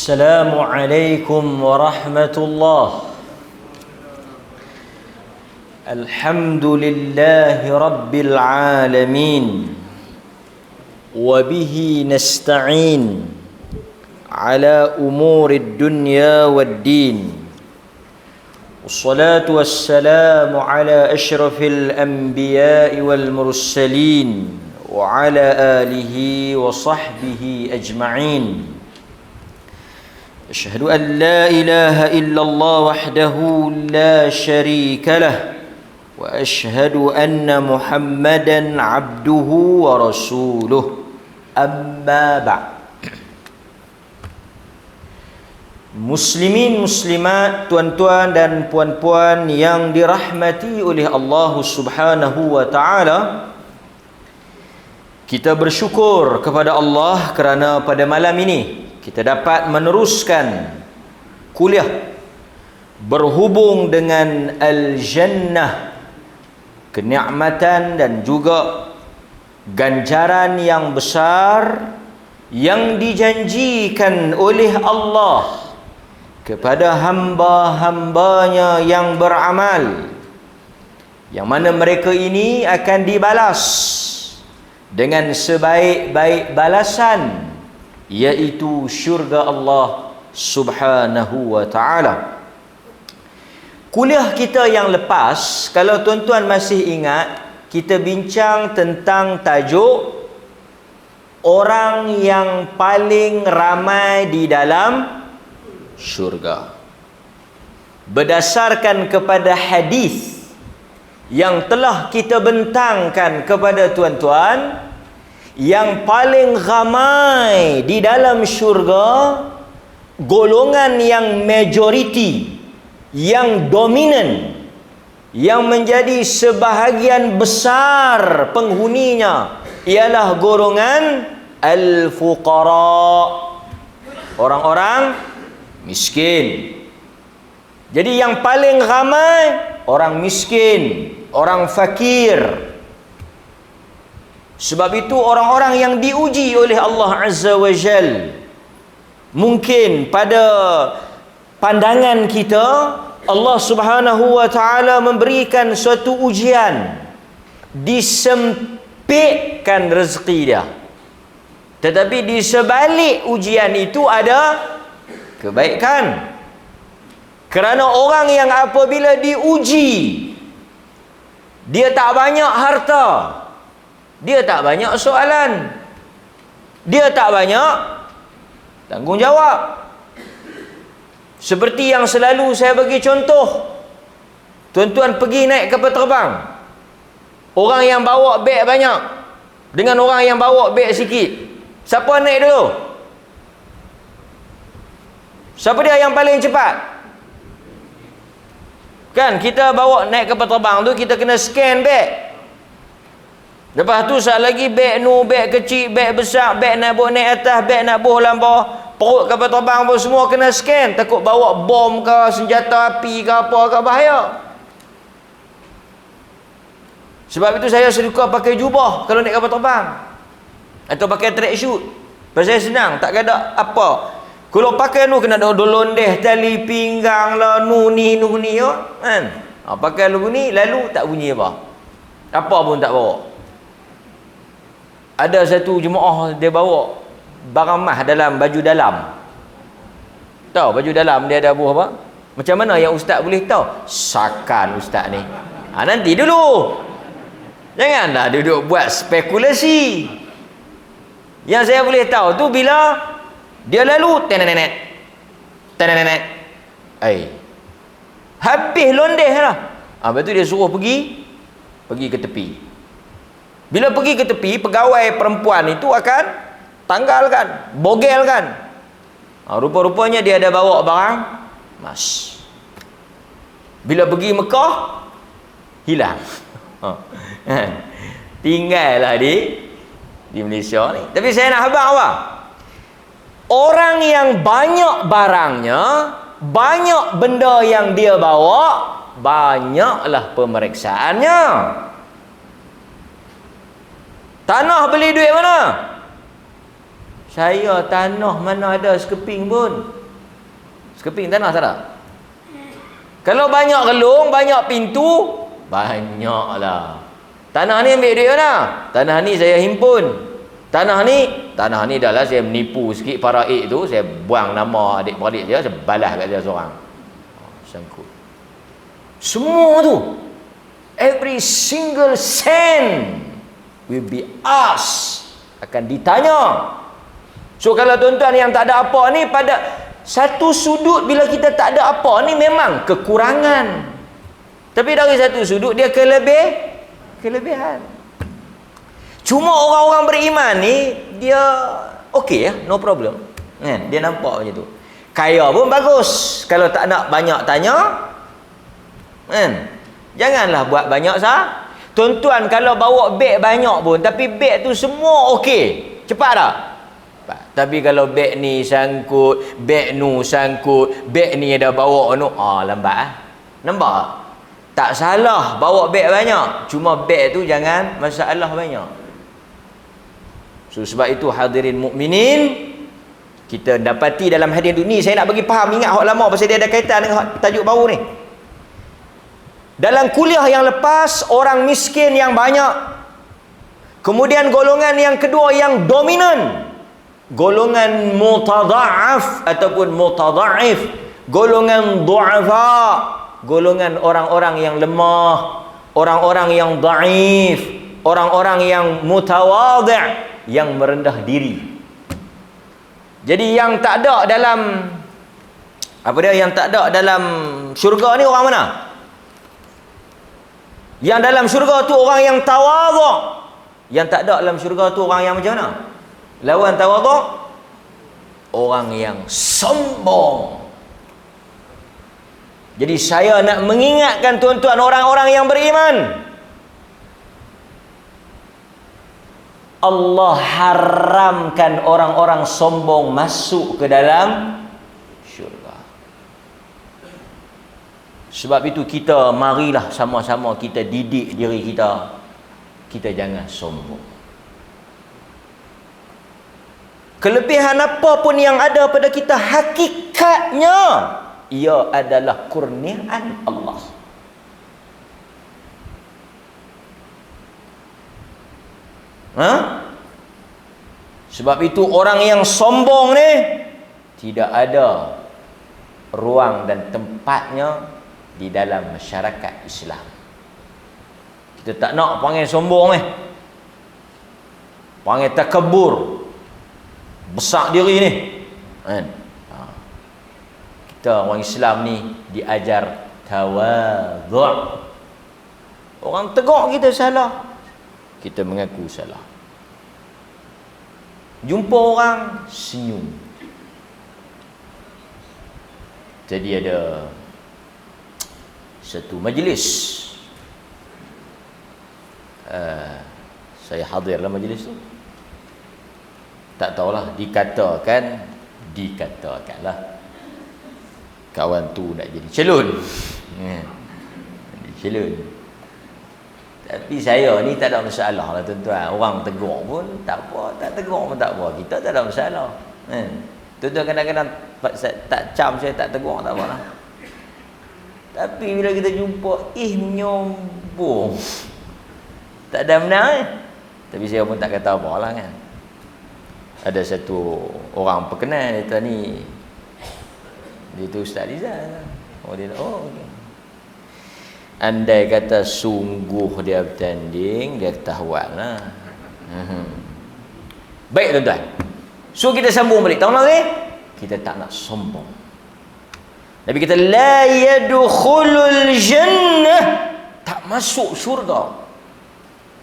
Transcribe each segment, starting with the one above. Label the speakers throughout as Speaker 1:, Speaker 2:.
Speaker 1: السلام عليكم ورحمة الله. الحمد لله رب العالمين وبه نستعين على أمور الدنيا والدين، والصلاة والسلام على أشرف الأنبياء والمرسلين وعلى آله وصحبه أجمعين. أشهد أن لا إله إلا الله وحده لا شريك له، وأشهد أن محمدا عبده ورسوله. أما بعد. Muslimin muslimat, tuan-tuan dan puan-puan yang dirahmati oleh Allah Subhanahu wa taala, kita bersyukur kepada Allah kerana pada malam ini kita dapat meneruskan kuliah berhubung dengan al-jannah, kenikmatan dan juga ganjaran yang besar yang dijanjikan oleh Allah kepada hamba-hambanya yang beramal, yang mana mereka ini akan dibalas dengan sebaik-baik balasan, iaitu syurga Allah Subhanahu wa ta'ala. Kuliah kita yang lepas, kalau tuan-tuan masih ingat, kita bincang tentang tajuk orang yang paling ramai di dalam syurga, berdasarkan kepada hadis yang telah kita bentangkan kepada tuan-tuan. Yang paling ramai di dalam syurga, golongan yang majoriti, yang dominan, yang menjadi sebahagian besar penghuninya, ialah golongan al-fuqara, orang-orang miskin. Jadi yang paling ramai orang miskin, orang fakir. Sebab itu orang-orang yang diuji oleh Allah Azza wa Jal, mungkin pada pandangan kita Allah Subhanahu wa ta'ala memberikan suatu ujian, disempitkan rezeki dia, tetapi di sebalik ujian itu ada kebaikan. Kerana orang yang apabila diuji, dia tak banyak harta, dia tak banyak soalan, dia tak banyak tanggungjawab. Seperti yang selalu saya bagi contoh, tuan-tuan pergi naik kapal terbang, orang yang bawa beg banyak dengan orang yang bawa beg sikit, siapa naik dulu? Siapa dia yang paling cepat? Kan kita bawa naik kapal terbang tu, kita kena scan beg. Lepas tu saat lagi beg nu, beg kecil, beg besar, beg nak bawa naik atas, beg nak bawa dalam bawah, perut kapal terbang pun semua kena scan. Takut bawa bom ke, senjata api ke apa ke, bahaya. Sebab itu saya suka pakai jubah kalau naik kapal terbang, atau pakai track shoot. Pasal senang, tak ada apa. Kalau pakai nu kena ada dolondeh, tali pinggang lah, nu ni kan. Pakai lagu ni lalu tak bunyi apa pun tak bawa. Ada satu jemaah dia bawa barang mah dalam baju dalam. Tahu baju dalam dia ada buah apa? Macam mana yang ustaz boleh tahu? Sakan ustaz ni. Nanti dulu. Janganlah duduk buat spekulasi. Yang saya boleh tahu tu bila dia lalu tenenet. Habis londeh lah. Lepas tu dia suruh pergi ke tepi. Bila pergi ke tepi, pegawai perempuan itu akan tanggalkan, bogelkan. Rupa-rupanya dia ada bawa barang emas. Bila pergi Mekah, hilang. Tinggallah di Malaysia ni. Tapi saya nak habaq apa? Orang yang banyak barangnya, banyak benda yang dia bawa, banyaklah pemeriksaannya. Tanah beli duit mana? Saya tanah mana ada sekeping pun. Sekeping tanah tak ada. Kalau banyak relung, banyak pintu, banyaklah. Tanah ni ambil duit mana? Tanah ni saya himpun. Tanah ni dah lah saya menipu sikit para tu, saya buang nama adik-beradik dia, saya balas kat dia seorang. Sangkut. Semua tu, every single cent will be asked, akan ditanya. So kalau tuan-tuan yang tak ada apa ni, pada satu sudut bila kita tak ada apa ni memang kekurangan. Tapi dari satu sudut dia kelebihan. Cuma orang-orang beriman ni dia okey ya, no problem. Kan? Dia nampak macam tu. Kaya pun bagus. Kalau tak nak banyak tanya, kan? Janganlah buat banyak sah. Tuan-tuan kalau bawa beg banyak pun tapi beg tu semua okey. Cepat tak? Tapi kalau beg ni sangkut, beg nu sangkut, beg ni ada bawa nu, lambat ah. Nampak? Tak salah bawa beg banyak, cuma beg tu jangan masalah banyak. So sebab itu hadirin mukminin, kita dapati dalam hadis ni, saya nak bagi faham, ingat hak lama pasal dia ada kaitan dengan tajuk baru ni. Dalam kuliah yang lepas, orang miskin yang banyak, kemudian golongan yang kedua yang dominan, golongan mutada'af ataupun mutada'if, golongan du'afa, golongan orang-orang yang lemah, orang-orang yang dhaif, orang-orang yang mutawadhi', yang merendah diri. Jadi yang tak ada dalam yang tak ada dalam syurga ni orang mana? Yang dalam syurga tu orang yang tawadhu'. Yang tak ada dalam syurga tu orang yang macam mana? Lawan tawadhu', orang yang sombong. Jadi saya nak mengingatkan tuan-tuan orang-orang yang beriman, Allah haramkan orang-orang sombong masuk ke dalam syurga. Sebab itu kita marilah sama-sama kita didik diri kita, kita jangan sombong. Kelebihan apa pun yang ada pada kita, hakikatnya ia adalah kurniaan Allah. Sebab itu orang yang sombong ni tidak ada ruang dan tempatnya di dalam masyarakat Islam. Kita tak nak panggil sombong ni, panggil takabur, besar diri ni, kan? Kita orang Islam ni diajar tawadhu'. Orang tegak kita salah, kita mengaku salah. Jumpa orang, senyum. Jadi ada satu majlis, saya hadir dalam majlis tu. Tak tahulah, dikatakanlah kawan tu nak jadi celun. Celun. Tapi saya ni tak ada masalah lah tuan-tuan. Orang tegur pun tak apa, tak tegur pun tak apa. Kita tak ada masalah. Tuan-tuan kadang-kadang tak cam saya, tak tegur, tak apalah. Tapi bila kita jumpa, menyombong, tak ada benar Tapi saya pun tak kata apa lah kan. Ada satu orang perkenal dia ni, dia tu Ustaz Rizal. Okay. Andai kata sungguh dia bertanding, dia ketahuan lah. Baik tuan-tuan, so kita sambung balik. Tahu lagi, kita tak nak sombong. Nabi kata la yadkhulul jannah, tak masuk syurga,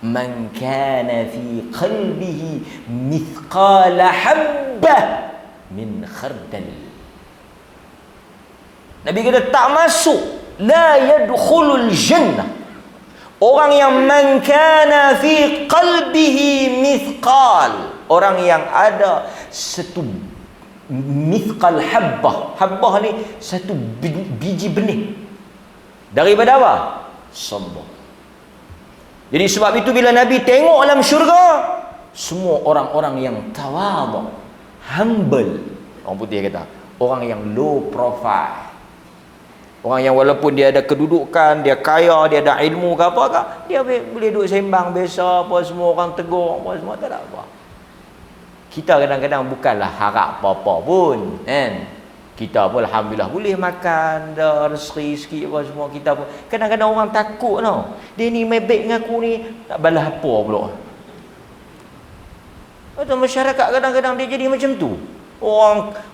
Speaker 1: man kana fi qalbihi mithqala habbah min khardal. Nabi kata tak masuk, la yadkhulul jannah, orang yang man kana fi qalbihi mithqal, orang yang ada satu mithqal habbah. Habbah ni satu biji benih. Daripada apa? Sombong. Jadi sebab itu bila Nabi tengok dalam syurga, semua orang-orang yang tawadhu, humble. Orang putih kata Orang yang low profile. Orang yang walaupun dia ada kedudukan, dia kaya, dia ada ilmu ke apa ke, dia boleh duduk sembang biasa, apa semua orang tegur, apa semua, tak ada apa. Kita kadang-kadang bukanlah harap apa-apa pun, kan? Kita pun alhamdulillah boleh makan, dah rezeki sikit apa semua, kita pun. Kadang-kadang orang takut tau. Dia ni mebek dengan aku ni, tak balas apa pula. Atau masyarakat kadang-kadang dia jadi macam tu.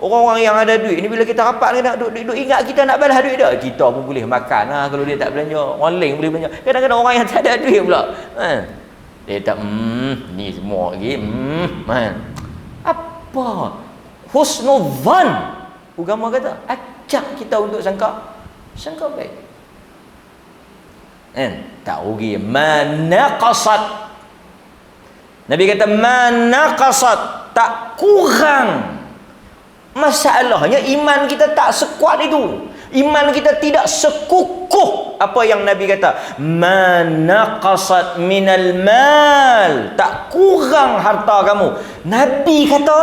Speaker 1: Orang-orang yang ada duit ni bila kita rapat ni nak duk ingat kita nak balas duit dah. Kita pun boleh makan lah kalau dia tak belanja. Orang lain boleh belanja. Kadang-kadang orang yang tak ada duit pula. Dia tak ni semua lagi. Apa? Husnul dhan. Agama kata, acak kita untuk sangka baik. Tak rugi. Manaqasat. Nabi kata manaqasat, tak kurang. Masalahnya iman kita tak sekuat itu. Iman kita tidak sekukuh apa yang Nabi kata. Manaqasat minal mal, tak kurang harta kamu. Nabi kata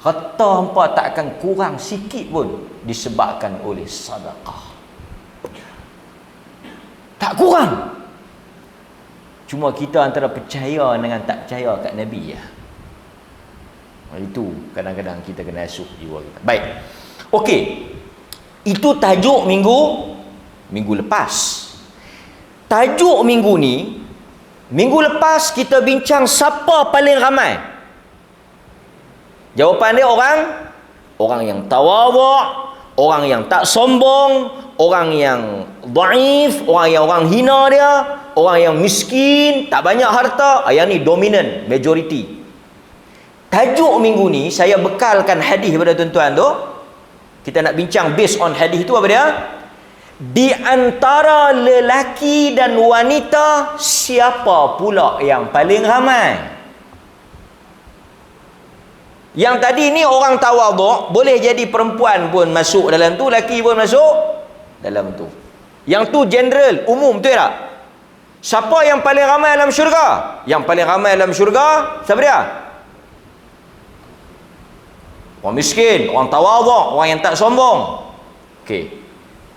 Speaker 1: harta hampa tak akan kurang sikit pun disebabkan oleh sedekah. Tak kurang. Cuma kita antara percaya dengan tak percaya kat Nabi ya. Itu kadang-kadang kita kena asuh jiwa kita. Baik. Okey. Itu tajuk minggu lepas. Tajuk minggu ni, minggu lepas kita bincang siapa paling ramai. Jawapan dia orang yang tawadhu', orang yang tak sombong, orang yang dhaif, orang hina dia, orang yang miskin, tak banyak harta. Yang ni dominan, majority. Tajuk minggu ni saya bekalkan hadis kepada tuan-tuan tu. Kita nak bincang based on hadis tu apa dia? Di antara lelaki dan wanita, siapa pula yang paling ramai? Yang tadi ni orang tawadhu', boleh jadi perempuan pun masuk dalam tu, lelaki pun masuk dalam tu. Yang tu general, umum, betul tak? Siapa yang paling ramai dalam syurga? Yang paling ramai dalam syurga, siapa dia? Orang miskin, orang tawadhu', orang yang tak sombong. Okey.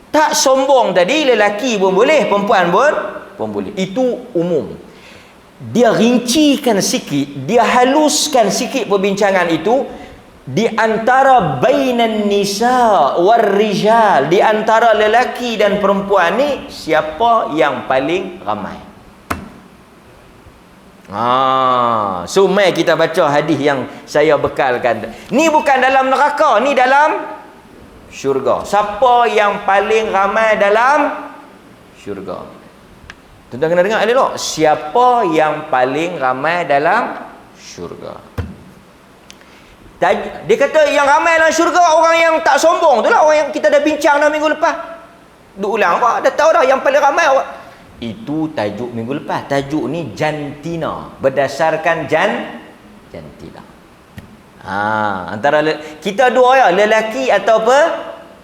Speaker 1: Tak sombong tadi, lelaki pun boleh, perempuan pun boleh. Itu umum. Dia rincikan sikit, dia haluskan sikit perbincangan itu di antara bainan nisa war rijal, di antara lelaki dan perempuan ni siapa yang paling ramai. So mai kita baca hadis yang saya bekalkan. Ni bukan dalam neraka, ni dalam syurga. Siapa yang paling ramai dalam syurga? Tuan-tuan kena dengar elok. Siapa yang paling ramai dalam syurga? Dia kata yang ramai dalam syurga orang yang tak sombong tu lah. Orang yang kita dah bincang dah minggu lepas. Duk ulang apa? Dah tahu dah yang paling ramai orang. Itu tajuk minggu lepas. Tajuk ni jantina, berdasarkan jantina. Antara kita dua ya, lelaki atau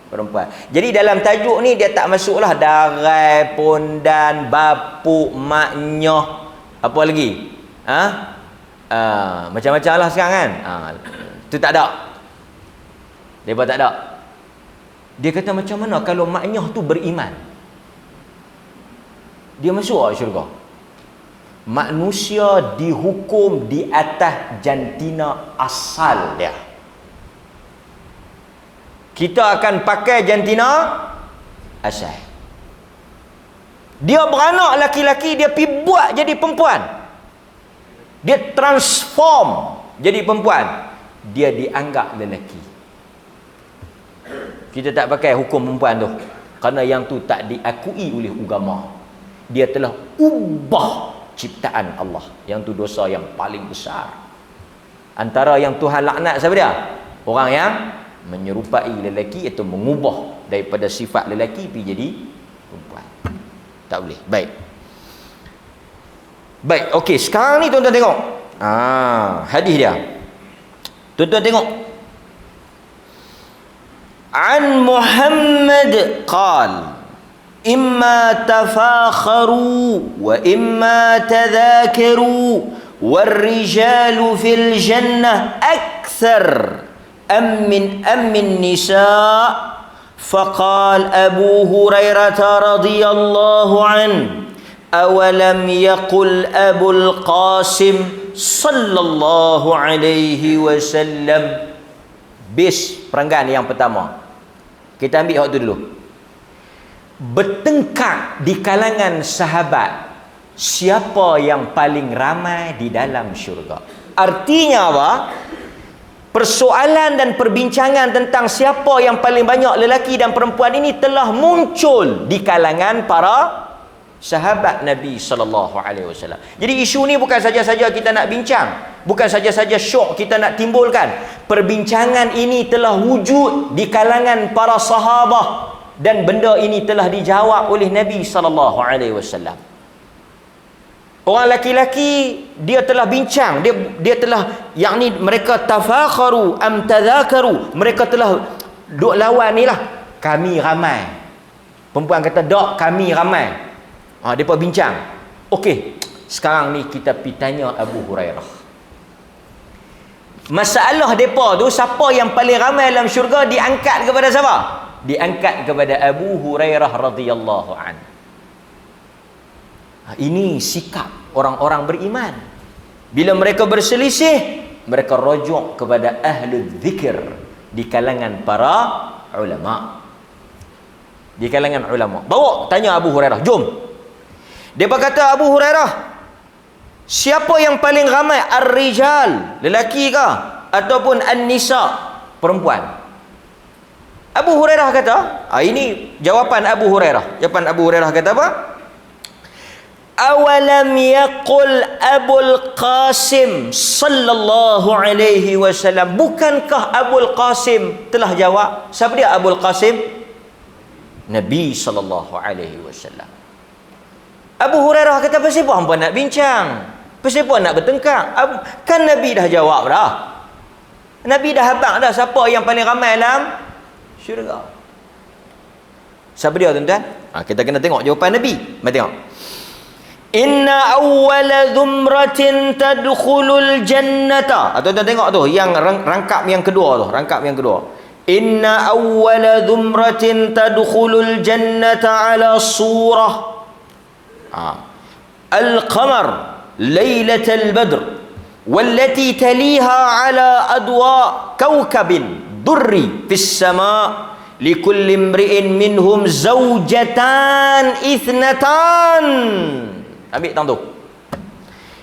Speaker 1: perempuan. Jadi dalam tajuk ni dia tak masuklah darai, pondan, bapuk, maknyoh, apa lagi? Macam-macam lah sekarang kan. Itu tak ada. Depa tak ada. Dia kata macam mana kalau maknyoh tu beriman? Dia masuk ke syurga? Manusia dihukum di atas jantina asal dia. Kita akan pakai jantina asal. Dia beranak laki-laki, dia pergi buat jadi perempuan. Dia transform jadi perempuan. Dia dianggap lelaki. Kita tak pakai hukum perempuan tu. Kerana yang tu tak diakui oleh agama. Dia telah ubah ciptaan Allah. Yang tu dosa yang paling besar. Antara yang Tuhan laknat siapa dia? Orang yang menyerupai lelaki atau mengubah daripada sifat lelaki pergi jadi perempuan. Tak boleh. Baik, okey, sekarang ni tuan-tuan tengok. Hadis dia. Tuan-tuan tengok. An Muhammad qala imma tafakharu wa imma tadhakaru والرجال في الجنة أكثر أم النساء فقال أبو هريرة رضي الله عنه أولم يقل أبو القاسم صلى الله عليه وسلم. Base perenggan yang pertama. Kita ambil waktu dulu. Bertengkar di kalangan sahabat siapa yang paling ramai di dalam syurga. Artinya apa? Persoalan dan perbincangan tentang siapa yang paling banyak lelaki dan perempuan ini telah muncul di kalangan para sahabat Nabi SAW. Jadi isu ni bukan saja-saja kita nak bincang, bukan saja-saja syok kita nak timbulkan. Perbincangan ini telah wujud di kalangan para sahabat dan benda ini telah dijawab oleh Nabi SAW. Orang laki-laki dia telah bincang, dia telah yakni mereka tafakharu am tadhakaru, mereka telah duk lawan ni lah, kami ramai. Perempuan kata dak, kami ramai. Depa bincang. Okey, sekarang ni kita pergi tanya Abu Hurairah. Masalah depa tu siapa yang paling ramai dalam syurga diangkat kepada siapa? Diangkat kepada Abu Hurairah radhiyallahu an. Ini sikap orang-orang beriman. Bila mereka berselisih, mereka rujuk kepada ahlul zikir di kalangan para ulama. Di kalangan ulama. Bawa tanya Abu Hurairah, jom. Dia berkata Abu Hurairah, siapa yang paling ramai, ar-rijal, lelaki ke, ataupun an-nisa, perempuan? Abu Hurairah kata, ini jawapan Abu Hurairah. Jawapan Abu Hurairah kata apa? Awalam yaqul Abul Qasim sallallahu alaihi wasallam. Bukankah Abul Qasim telah jawab? Siapa dia Abul Qasim? Nabi sallallahu alaihi wasallam. Abu Hurairah kata, pasal apa hangpa nak bincang? Pasal apa nak bertengkar? Kan Nabi dah jawab dah. Nabi dah habaq dah siapa yang paling ramai dalam syurga. Siapa dia tuan-tuan? Kita kena tengok jawapan Nabi. Mari tengok. Inna awwala dhumratin tadkhulul jannata. Tuan-tuan tengok tu yang rangkap yang kedua tu, rangkap yang kedua. Inna awwala dhumratin tadkhulul jannata ala surah القمر ليلة البدر والتي تليها على أضواء كوكب دري في السماء لكل امرئ منهم زوجتان اثنتان. Ambil tang tu.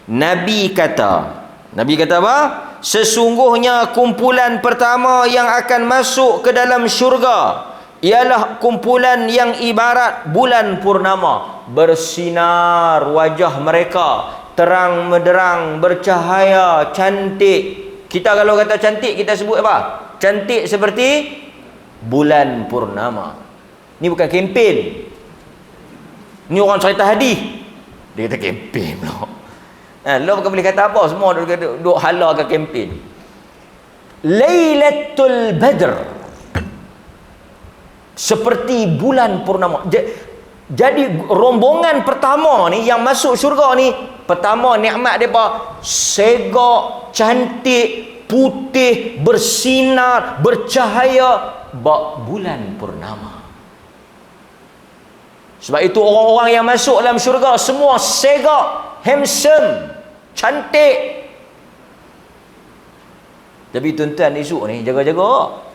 Speaker 1: Nabi kata apa? Sesungguhnya kumpulan pertama yang akan masuk ke dalam syurga ialah kumpulan yang ibarat bulan purnama, bersinar wajah mereka, terang menderang, bercahaya, cantik. Kita kalau kata cantik, kita sebut apa? Cantik seperti bulan purnama. Ni bukan kempen. Ni orang cerita hadis. Dia kata kempen pula. Lo bukan boleh kata apa, semua duk hala ke kempen. Lailatul Badr, seperti bulan purnama. Jadi rombongan pertama ni yang masuk syurga ni, pertama nikmat depa segak, cantik, putih, bersinar, bercahaya bak bulan purnama. Sebab itu orang-orang yang masuk dalam syurga semua segak, handsome, cantik. Tapi tuan-tuan esok ni jaga-jaga.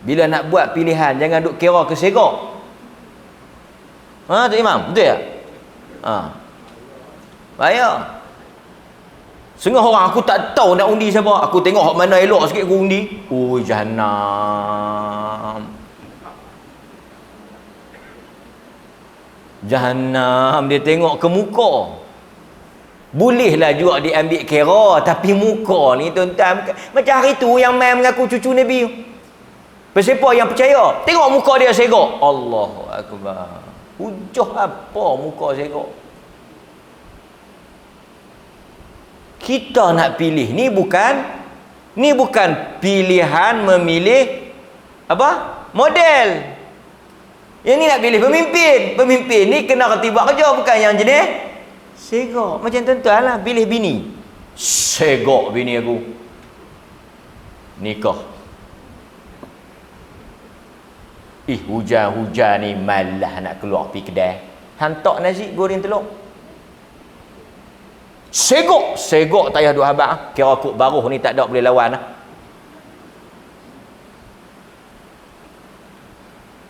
Speaker 1: Bila nak buat pilihan, jangan duk kira kesegak. Tu Imam, betul tak? Bahaya. Setengah orang, aku tak tahu nak undi siapa. Aku tengok hak mana elok sikit aku undi. Jahannam. Jahannam, dia tengok ke muka. Bolehlah juga diambil kira, tapi muka ni tuan-tuan, macam hari tu yang main mengaku cucu Nabi. Siapa yang percaya? Tengok muka dia segak. Allahu Akbar. Hujah apa muka segak? Kita nak pilih. Ni bukan pilihan memilih apa? Model. Yang ni nak pilih pemimpin. Pemimpin ni kena ketiba kerja, bukan yang jenis segak. Macam tuan-tuan lah, pilih bini. Segak bini aku. nikah. Hujan-hujan ni malah nak keluar pergi kedai. Hantar nasi goreng telur. Segok tak payah duk habaq. Kira kok baruh ni tak ada boleh lawan lah.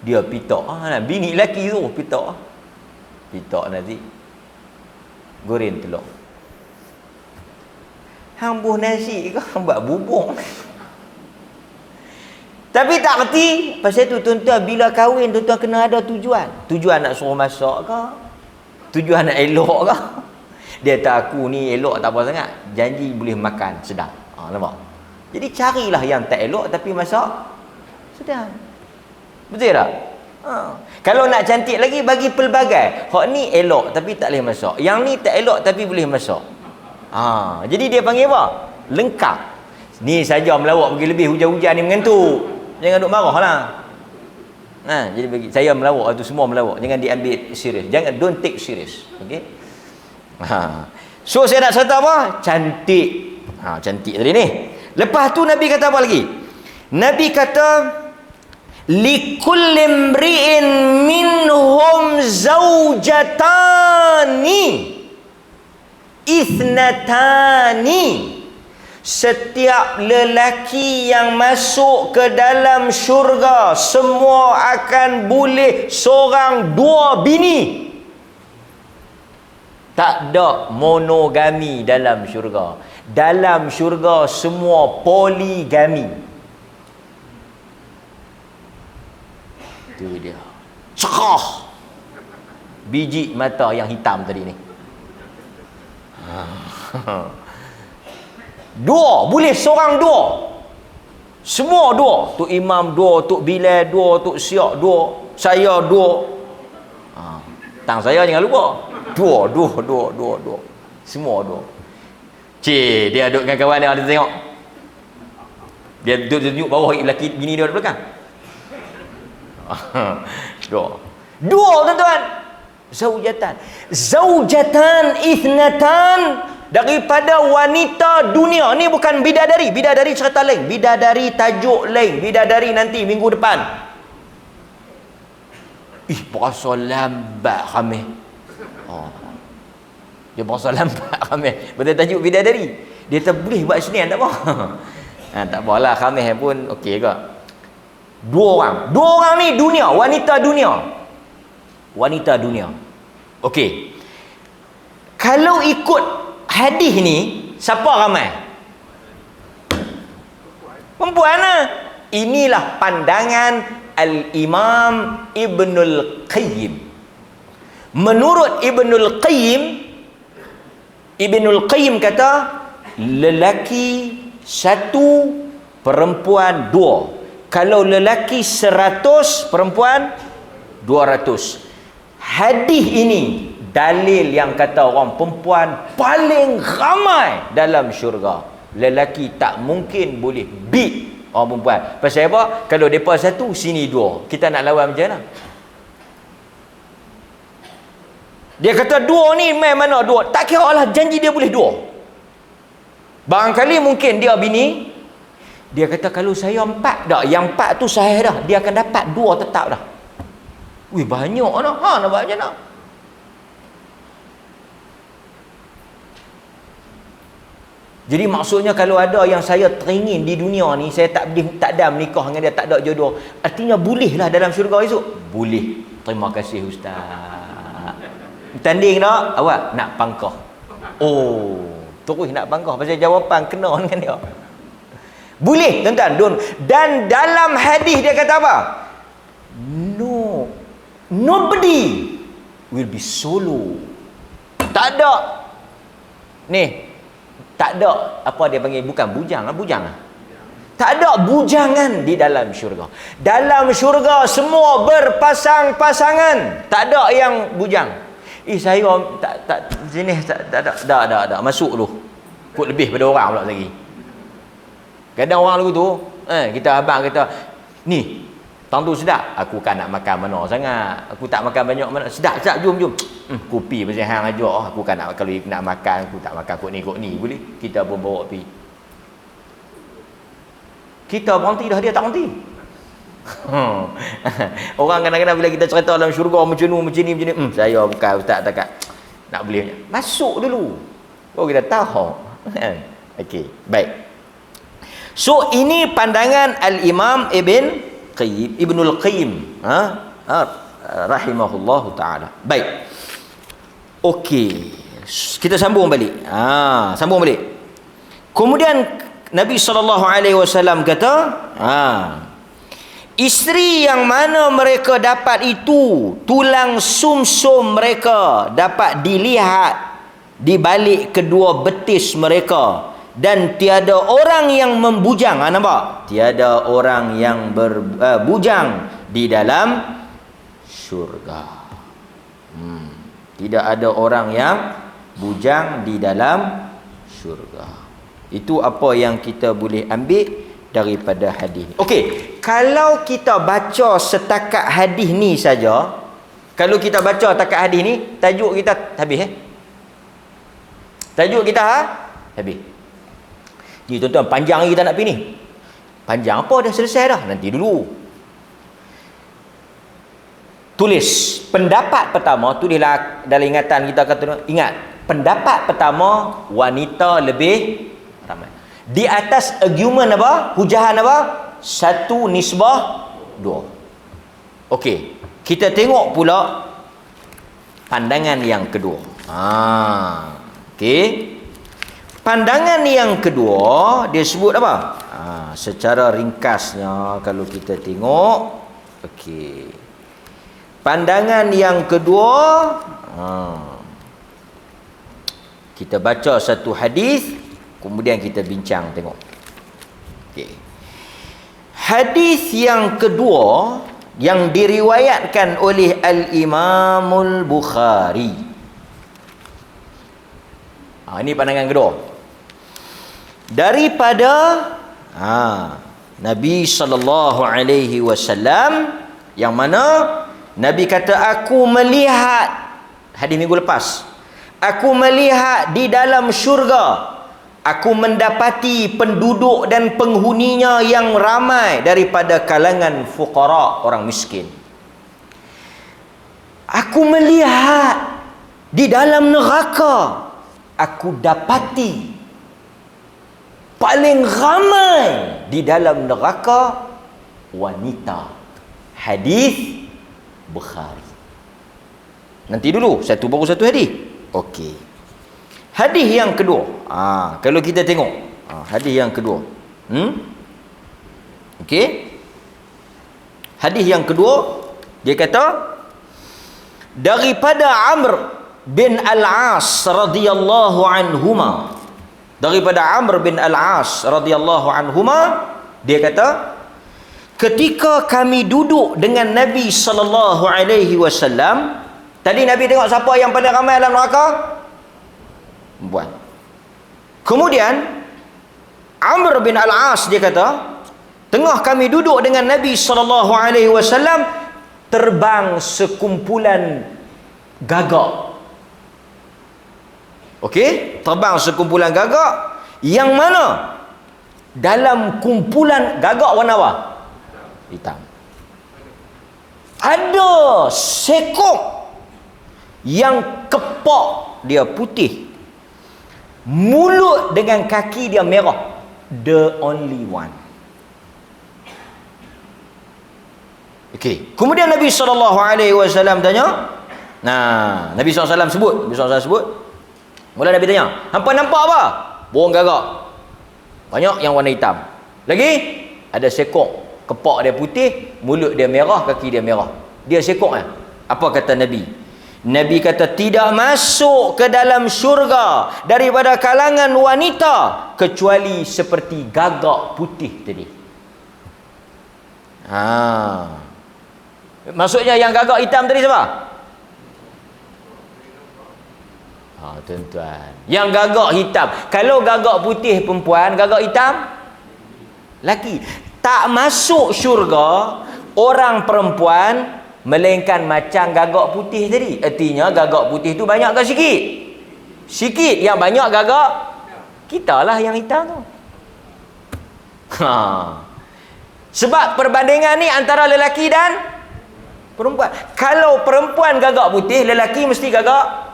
Speaker 1: Dia pitak. Bini lelaki tu pitak. Pitak nasi goreng telur. Hang buh nasi ke hang buat bubung? Tapi tak reti. Pasal tu tuan-tuan bila kahwin tuan-tuan kena ada tujuan. Tujuan nak suruh masak ke? Tujuan nak elok ke? Dia tak aku ni elok tak apa sangat. Janji boleh makan sedap. Nampak? Jadi carilah yang tak elok tapi masak sedap. Betul tak? Kalau nak cantik lagi bagi pelbagai. Hak ni elok tapi tak boleh masak. Yang ni tak elok tapi boleh masak. Jadi dia panggil apa? Lengkap. Ni saja melawak pergi lebih hujan-hujan ni mengantuk. Jangan duk marah lah. Jadi bagi saya melawak tu semua melawak. Jangan diambil serius. Jangan, don't take serious. Okay? So saya nak cerita apa? Cantik. Cantik tadi ni. Lepas tu Nabi kata apa lagi? Nabi kata likulli imri'in minhum zaujatani ithnatani. Setiap lelaki yang masuk ke dalam syurga semua akan boleh seorang dua bini. Tak ada monogami dalam syurga. Dalam syurga semua poligami. Itu dia. Cerah. Biji mata yang hitam tadi ni. Dua, boleh seorang dua. Semua dua. Tok Imam dua, Tok Bilal dua, Tok Siak dua, saya dua. Tang saya jangan lupa. Dua. Semua dua. Dia duduk dengan kawan dia, ada tengok. Dia duduk bawah lelaki bini dia di belakang. Dua tuan-tuan. Zaujatan ithnatan. Daripada wanita dunia. Ni bukan bidadari. Bidadari cerita lain. Bidadari tajuk lain. Bidadari nanti minggu depan. Berasa lambat kami. Dia berasa lambat kami. Betul tajuk bidadari. Dia tak boleh buat Senin tak apa. Tak apalah kami pun okey ke. Dua orang ni dunia. Wanita dunia. Okey. Kalau ikut hadis ni, siapa ramai? Perempuan lah. Inilah pandangan Al-Imam Ibnul Qayyim. Menurut Ibnul Qayyim kata, lelaki 1, perempuan 2. Kalau lelaki 100, perempuan 200. Hadis ini dalil yang kata orang perempuan paling ramai dalam syurga. Lelaki tak mungkin boleh beat orang perempuan. Pasal apa? Kalau mereka 1, sini 2. Kita nak lawan macam mana? Dia kata 2 ni main mana 2? Tak kira lah janji dia boleh 2. Barangkali mungkin dia bini. Dia kata kalau saya 4 dah. Yang 4 tu saya dah. Dia akan dapat 2 tetap dah. Banyak dah. Nak buat macam mana? Jadi maksudnya kalau ada yang saya teringin di dunia ni, saya tak ada menikah dengan dia, tak ada jodoh, artinya bolehlah dalam syurga esok? Boleh. Terima kasih Ustaz. Tanding tak? Awak nak pangkah. Terus nak pangkah pasal jawapan kena dengan dia. Boleh tuan-tuan. Dan dalam hadis dia kata apa? Nobody will be solo. Tak ada. Tak ada apa dia panggil, bukan bujang. Tak ada bujangan di dalam syurga. Dalam syurga semua berpasang-pasangan. Tak ada yang bujang. Saya tak sini tak ada. Dah masuk tu. Kut lebih pada orang pula lagi. Kadang orang lagu tu, kita abang kata, ni tang tu sedap. Aku kan nak makan mana sangat. Aku tak makan banyak mana. Sedap, jom. Kopi pasal hang ajak. Aku kan nak, kalau nak makan, aku tak makan kok ni. Boleh? Kita pun bawa pergi. Kita berhenti dah, dia tak berhenti. Orang kadang-kadang bila kita cerita dalam syurga macam ni, saya bukan ustaz takat nak boleh masuk dulu baru kita tahu. Okey, baik. So ini pandangan al-Imam Ibnul Qayyim rahimahullahu taala. Baik. Okey, kita sambung balik. Sambung balik. Kemudian Nabi SAW kata, isteri yang mana mereka dapat itu, tulang sumsum mereka dapat dilihat di balik kedua betis mereka, dan tiada orang yang membujang. Nampak? Tiada orang yang berbujang di dalam syurga. Tidak ada orang yang bujang di dalam syurga. Itu apa yang kita boleh ambil daripada hadis. Okey, kalau kita baca setakat hadis ni saja, kalau kita baca setakat hadis ni, tajuk kita habis Tajuk kita habis. Jadi tuan-tuan, panjang lagi kita nak pergi ni. Panjang apa, dah selesai dah. Nanti dulu. Tulis pendapat pertama, tulislah dalam ingatan kita kata, ingat, pendapat pertama wanita lebih ramai. Di atas argument apa? Hujahan apa? 1:2. Okey, kita tengok pula pandangan yang kedua. Okey. Pandangan yang kedua dia sebut apa? Secara ringkasnya kalau kita tengok, okey. Pandangan yang kedua, kita baca satu hadis, kemudian kita bincang tengok. Okey. Hadis yang kedua yang diriwayatkan oleh Al-Imamul Bukhari. Ini pandangan kedua. Daripada Nabi sallallahu alaihi wasallam, yang mana Nabi kata, aku melihat, hadis minggu lepas, aku melihat di dalam syurga, aku mendapati penduduk dan penghuninya yang ramai daripada kalangan fuqara, orang miskin. Aku melihat di dalam neraka, aku dapati paling ramai di dalam neraka wanita. Hadis Bukhari. Nanti dulu, satu baru satu hadis. Okey. Hadis yang kedua. Kalau kita tengok, hadis yang kedua. Okey. Hadis yang kedua, dia kata daripada Amr bin Al-As radhiyallahu anhuma. Daripada Amr bin Al-As radhiyallahu anhuma, dia kata, ketika kami duduk dengan Nabi sallallahu alaihi wasallam, tadi Nabi tengok siapa yang paling ramai dalam neraka? Perempuan. Kemudian Amr bin Al-As dia kata, tengah kami duduk dengan Nabi sallallahu alaihi wasallam, terbang sekumpulan gagak. Okey, terbang sekumpulan gagak, yang mana dalam kumpulan gagak warna apa? Hitam. Ada sekok yang kepak dia putih, mulut dengan kaki dia merah. The only one. Okey. Kemudian Nabi SAW tanya. Nabi SAW sebut. Mula Nabi tanya, hampa nampak apa? Burung gagak. Banyak yang warna hitam. Lagi ada sekok, kepak dia putih, mulut dia merah, kaki dia merah. Dia sekok kan? Apa kata Nabi? Nabi kata, tidak masuk ke dalam syurga daripada kalangan wanita kecuali seperti gagak putih tadi. Maksudnya yang gagak hitam tadi siapa? Tuan-tuan, yang gagak hitam. Kalau gagak putih perempuan, gagak hitam laki. Tak masuk syurga orang perempuan melainkan macam gagak putih tadi. Artinya gagak putih tu banyak ke sikit? Sikit. Yang banyak gagak kita lah yang hitam tu. Sebab perbandingan ni antara lelaki dan perempuan. Kalau perempuan gagak putih, lelaki mesti gagak.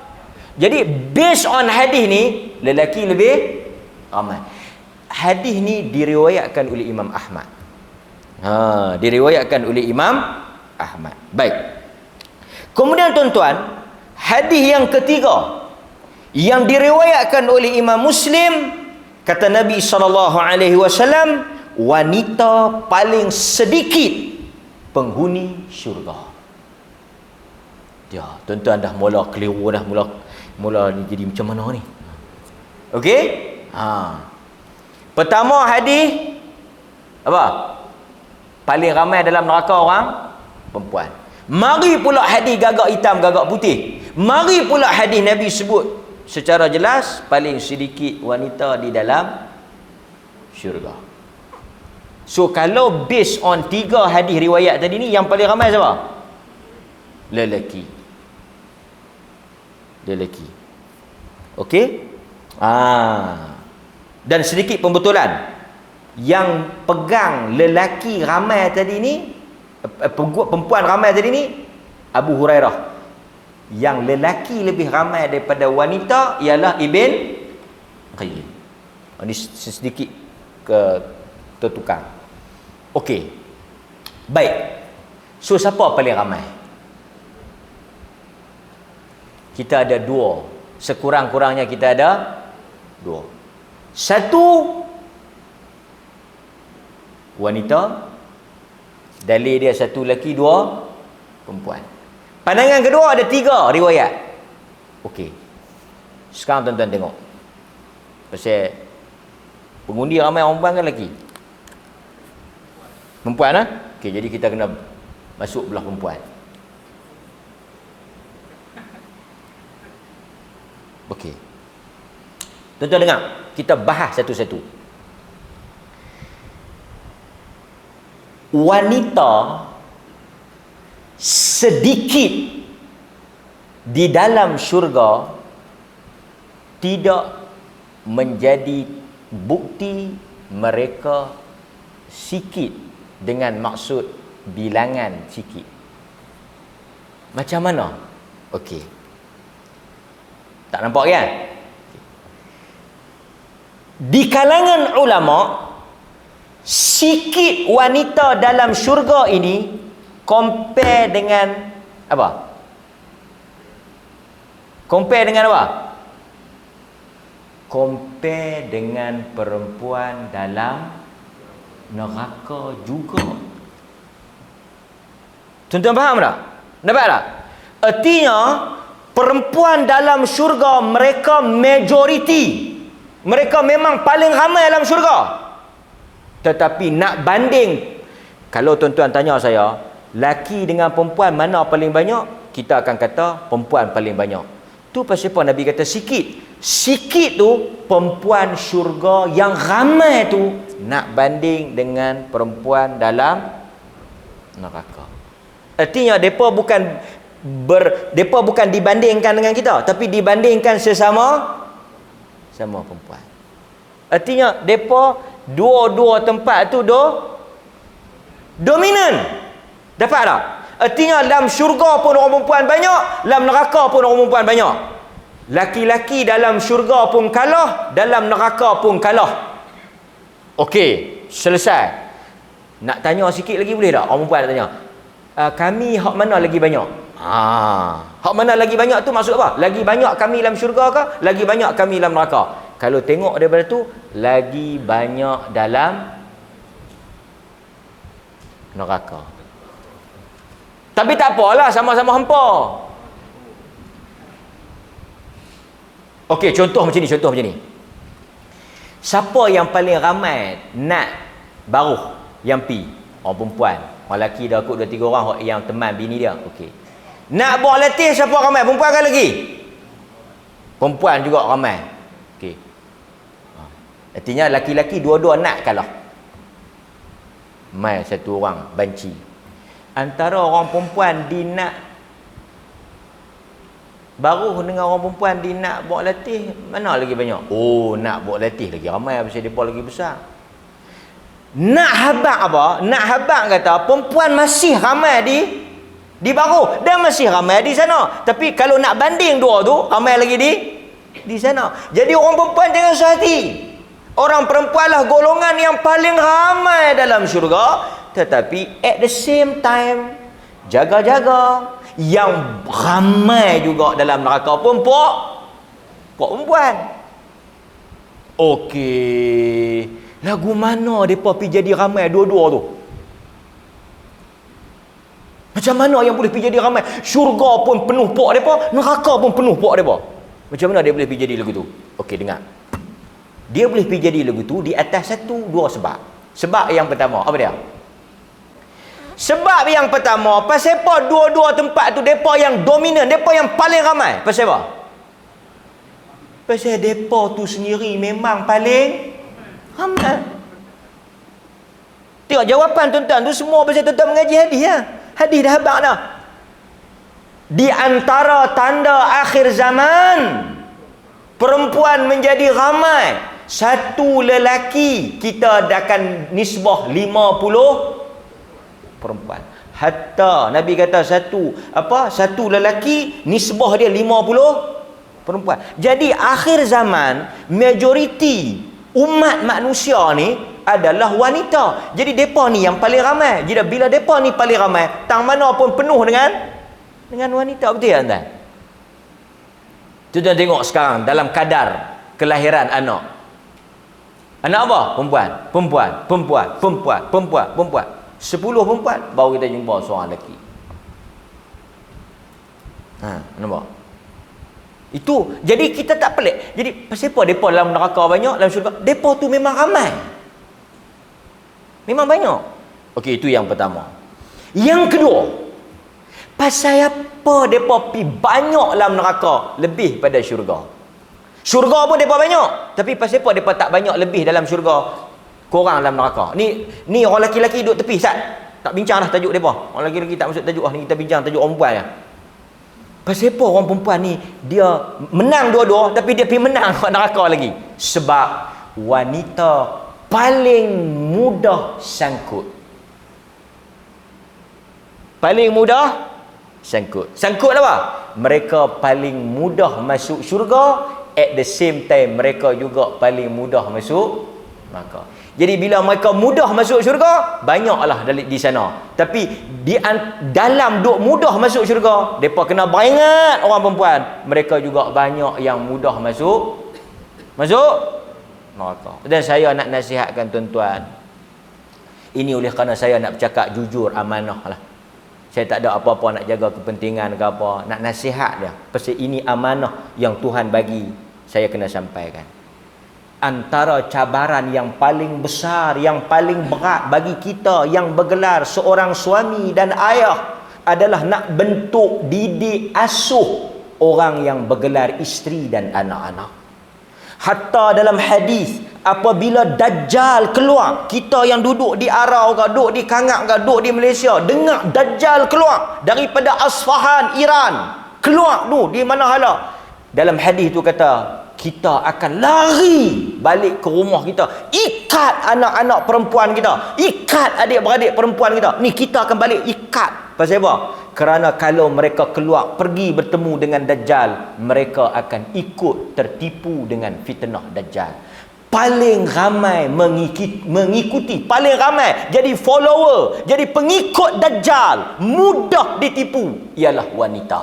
Speaker 1: Jadi based on hadis ni, lelaki lebih ramai. Hadis ni diriwayatkan oleh Imam Ahmad. Diriwayatkan oleh Imam Ahmad. Baik. Kemudian tuan-tuan, hadis yang ketiga yang diriwayatkan oleh Imam Muslim, kata Nabi SAW, wanita paling sedikit penghuni syurga. Ya, tuan-tuan dah mula keliru dah, mula ni jadi macam mana ni? Okey? Pertama hadis apa? Paling ramai dalam neraka orang perempuan. Mari pula hadis gagak hitam gagak putih. Mari pula hadis Nabi sebut secara jelas paling sedikit wanita di dalam syurga. So kalau based on 3 hadis riwayat tadi ni, yang paling ramai siapa? Lelaki. Okey? Dan sedikit pembetulan, yang pegang lelaki ramai tadi ni, perempuan ramai tadi ni, Abu Hurairah. Yang lelaki lebih ramai daripada wanita ialah Ibn Qayyim. Ini sedikit tertukar. Okey. Baik. So siapa paling ramai? Kita ada 2. Sekurang-kurangnya kita ada 2. Satu, wanita. Dalil dia 1 lelaki, 2 perempuan. Pandangan kedua ada 3 riwayat. Okey. Sekarang tuan-tuan tengok. Pasal pengundi ramai orang perempuan kan lelaki? Perempuan lah. Okey, jadi kita kena masuk belah perempuan. Okey. Tuan-tuan dengar, kita bahas satu-satu. Wanita sedikit di dalam syurga tidak menjadi bukti mereka sikit dengan maksud bilangan sikit. Macam mana? Okey. Tak nampak kan? Di kalangan ulama, sikit wanita dalam syurga ini compare dengan apa? Compare dengan apa? Compare dengan perempuan dalam neraka juga. Tuan-tuan faham tak? Nampak tak? Artinya perempuan dalam syurga mereka majoriti. Mereka memang paling ramai dalam syurga. Tetapi nak banding, kalau tuan-tuan tanya saya, laki dengan perempuan mana paling banyak? Kita akan kata perempuan paling banyak. Tu pasal apa Nabi kata sikit? Sikit tu perempuan syurga yang ramai tu nak banding dengan perempuan dalam neraka. Artinya depa bukan dibandingkan dengan kita, tapi dibandingkan sesama perempuan. Artinya depa dua-dua tempat tu dominan. Dapat tak? Artinya dalam syurga pun orang perempuan banyak, dalam neraka pun orang perempuan banyak. Laki-laki dalam syurga pun kalah, dalam neraka pun kalah. Okey, selesai. Nak tanya sikit lagi boleh tak? Orang perempuan nak tanya. Kami hak mana lagi banyak? Hak mana lagi banyak tu maksud apa? Lagi banyak kami dalam syurga ke? Lagi banyak kami dalam neraka? Kalau tengok daripada tu, lagi banyak dalam neraka. Tapi tak apalah, sama-sama hampa. Okey, contoh macam ni. Siapa yang paling ramai nak baruh yang pi? Orang perempuan. Orang lelaki dah kot 2-3 orang yang teman bini dia. Okey. Nak buat latih siapa ramai? Perempuan kan lagi? Perempuan juga ramai. Okey. Artinya laki-laki dua-dua nak kalah. Mai satu orang banci. Antara orang perempuan di nak baruh dengan orang perempuan di nak buat latih, mana lagi banyak? Oh, nak buat latih lagi ramai pasal depa lagi besar. Nak habaq apa? Nak habaq kata perempuan masih ramai di baru dan masih ramai di sana. Tapi kalau nak banding dua tu, ramai lagi di sana. Jadi orang perempuan jangan sehati. Orang perempuanlah golongan yang paling ramai dalam syurga, tetapi at the same time jaga-jaga yang ramai juga dalam neraka pun perempuan. Okey. Lagu mana mereka pergi jadi ramai dua-dua tu? Macam mana yang boleh pergi jadi ramai? Syurga pun penuh pok mereka, neraka pun penuh pok mereka. Macam mana dia boleh pergi jadi lagu tu? Okey, dengar. Dia boleh pergi jadi lagu tu di atas dua sebab. Sebab yang pertama, apa dia? Sebab yang pertama, pasal apa dua-dua tempat tu mereka yang dominan, mereka yang paling ramai? Pasal apa? Pasal mereka tu sendiri memang paling ramai. Tengok jawapan tuan-tuan tu semua pasal tuan-tuan mengaji hadis ya. Hadis dah habaq dah. Di antara tanda akhir zaman perempuan menjadi ramai, satu lelaki kita akan nisbah 50 perempuan. Hatta Nabi kata satu lelaki nisbah dia 50 perempuan. Jadi akhir zaman majoriti umat manusia ni adalah wanita. Jadi depa ni yang paling ramai. Jadi bila depa ni paling ramai, tang mana pun penuh dengan wanita. Betul tak tuan? Tuan tengok sekarang dalam kadar kelahiran anak. Anak apa? Perempuan. 10 perempuan baru kita jumpa seorang lelaki. Nampak? Itu jadi kita tak pelik. Jadi pasal apa depa dalam neraka banyak, dalam syurga depa tu memang ramai. Memang banyak. Okey, itu yang pertama. Yang kedua, pasal apa depa pi banyak dalam neraka lebih pada syurga? Syurga pun depa banyak, tapi pasal apa depa tak banyak lebih dalam syurga korang dalam neraka? Ni orang lelaki-lelaki duduk tepi Ustaz. Tak bincang dah tajuk depa. Orang lelaki-lelaki tak masuk tajuk ni, kita bincang tajuk orang perempuan je. Pasal apa orang perempuan ni dia menang dua-dua tapi dia pergi menang kat neraka lagi? Sebab wanita paling mudah sangkut. Paling mudah sangkut. Sangkut apa? Mereka paling mudah masuk syurga, at the same time mereka juga paling mudah masuk neraka. Jadi bila mereka mudah masuk syurga, banyaklah di sana. Tapi dalam duk mudah masuk syurga, mereka kena beringat orang perempuan, mereka juga banyak yang mudah masuk neraka. Dan saya nak nasihatkan tuan-tuan, ini oleh kerana saya nak bercakap jujur, amanah lah. Saya tak ada apa-apa nak jaga kepentingan ke apa, nak nasihat dia. Pasal ini amanah yang Tuhan bagi, saya kena sampaikan. Antara cabaran yang paling besar, yang paling berat bagi kita yang bergelar seorang suami dan ayah adalah nak bentuk, didik, asuh orang yang bergelar isteri dan anak-anak. Hatta dalam hadis, apabila Dajjal keluar, kita yang duduk di Arau ke, duduk di Kangak ke, duduk di Malaysia, dengar Dajjal keluar daripada Asfahan, Iran, keluar tu di mana hala. Dalam hadis tu kata, kita akan lari balik ke rumah kita, ikat anak-anak perempuan kita, ikat adik-beradik perempuan kita. Ni kita akan balik ikat. Pasal apa? Kerana kalau mereka keluar pergi bertemu dengan Dajjal, mereka akan ikut tertipu dengan fitnah Dajjal. Paling ramai mengikuti, paling ramai jadi follower, jadi pengikut Dajjal, mudah ditipu, ialah wanita.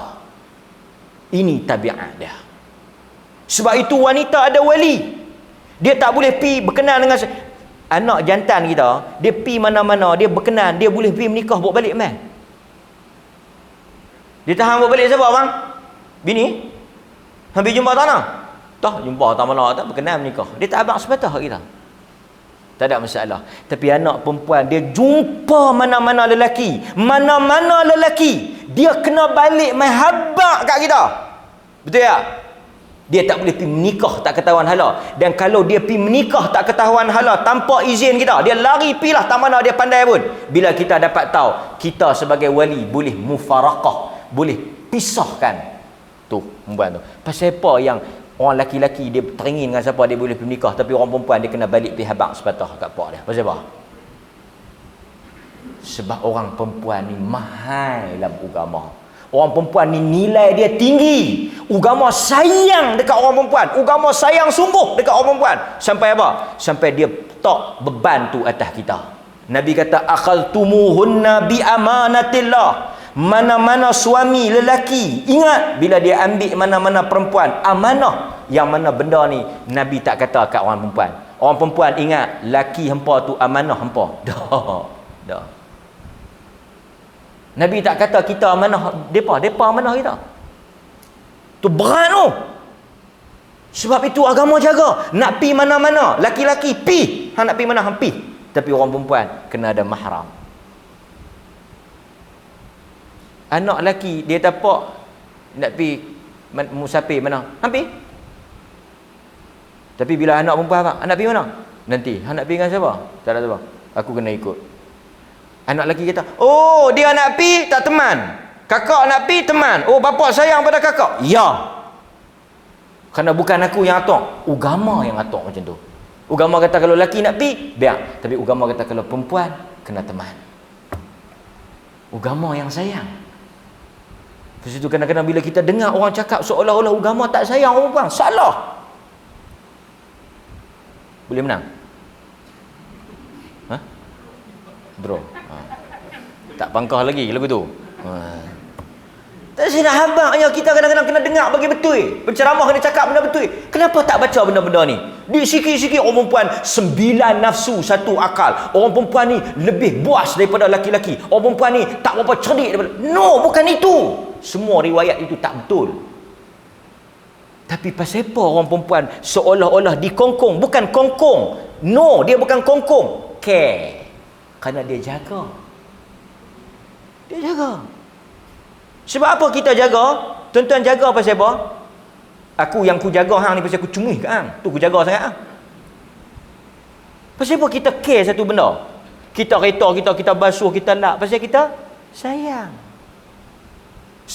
Speaker 1: Ini tabiat dia. Sebab itu wanita ada wali. Dia tak boleh pi berkenan dengan anak jantan kita. Dia pi mana-mana, dia berkenan, dia boleh pi menikah bawa balik mai. Dia tahan bawa balik siapa bang? Bini? Habis jumpa tanah? Tak jumpa tak mana tak berkenan menikah. Dia tak abang sepatah kita. Tak ada masalah. Tapi anak perempuan dia jumpa mana-mana lelaki, dia kena balik mai habaq kat kita. Betul tak? Dia tak boleh pergi menikah tak ketahuan hala. Dan kalau dia pergi menikah tak ketahuan hala tanpa izin kita, dia lari pilah tak mana dia pandai pun. Bila kita dapat tahu, kita sebagai wali boleh mufaraqah, boleh pisahkan tu perempuan tu. Pasal apa yang orang laki-laki dia teringin dengan siapa dia boleh pergi menikah, tapi orang perempuan dia kena balik pergi habaq sepatah kat pak dia? Pasal apa? Sebab orang perempuan ni mahal dalam agama. Orang perempuan ni nilai dia tinggi. Agama sayang dekat orang perempuan. Agama sayang sungguh dekat orang perempuan. Sampai apa? Sampai dia tak beban tu atas kita. Nabi kata akhaltumuhunna bi amanatillah. Mana-mana suami lelaki, ingat bila dia ambil mana-mana perempuan, amanah. Yang mana benda ni Nabi tak kata kat orang perempuan. Orang perempuan ingat laki hangpa tu amanah hangpa. Dah. Nabi tak kata kita amanah depa amanah kita. Tu berat tu. Sebab itu agama jaga. Nak pi mana-mana, laki-laki pi. Hang nak pi mana hang pi. Tapi orang perempuan kena ada mahram. Anak lelaki dia tapak nak pi musafir mana? Hang pi. Tapi bila anak perempuan apa? Anak pi mana? Nanti hang nak pi dengan siapa? Tak ada siapa. Aku kena ikut. Anak lelaki kata, oh dia nak pi tak teman. Kakak nak pi teman. Oh bapa sayang pada kakak. Ya. Kerana bukan aku yang atok. Agama yang atok macam tu. Agama kata kalau lelaki nak pi, biar. Tapi agama kata kalau perempuan, kena teman. Agama yang sayang. Lepas itu kadang-kadang bila kita dengar orang cakap seolah-olah agama tak sayang orang perempuan. Salah. Boleh menang? Ha? Draw. Tak pangkah lagi lagu tu. Tak silap habaknya kita kadang-kadang kena dengar bagi betul. Penceramah kena cakap benda betul. Kenapa tak baca benda-benda ni? Di sikit-sikit orang perempuan 9 nafsu 1 akal. Orang perempuan ni lebih buas daripada laki-laki. Orang perempuan ni tak berapa cerdik daripada. No, bukan itu. Semua riwayat itu tak betul. Tapi pasal apa orang perempuan seolah-olah dikongkong? Bukan kongkong. No, dia bukan kongkong. Care. Kerana dia jaga. Dia jaga. Sebab apa kita jaga? Tuan-tuan jaga pasal apa? Aku yang ku jaga hang ni pasal aku cungih kat hang. Tu aku jaga sangat hang. Pasal apa kita care satu benda? Kita kereta kita basuh, kita lap pasal kita sayang.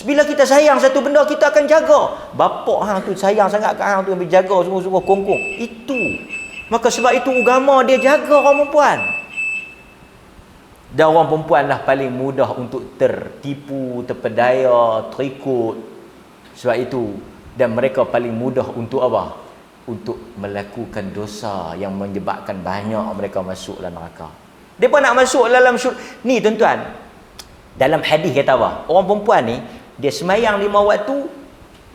Speaker 1: Bila kita sayang satu benda, kita akan jaga. Bapak hang tu sayang sangat kat hang tu, ambil jaga semua-semua kongkong. Itu. Maka sebab itu agama dia jaga orang perempuan. Dan orang perempuan lah paling mudah untuk tertipu, terpedaya, terikut. Sebab itu, dan mereka paling mudah untuk apa? Untuk melakukan dosa yang menyebabkan banyak mereka masuk dalam neraka. Mereka nak masuk dalam syurga. Ni tuan-tuan, dalam hadis kata apa? Orang perempuan ni, dia semayang 5 waktu,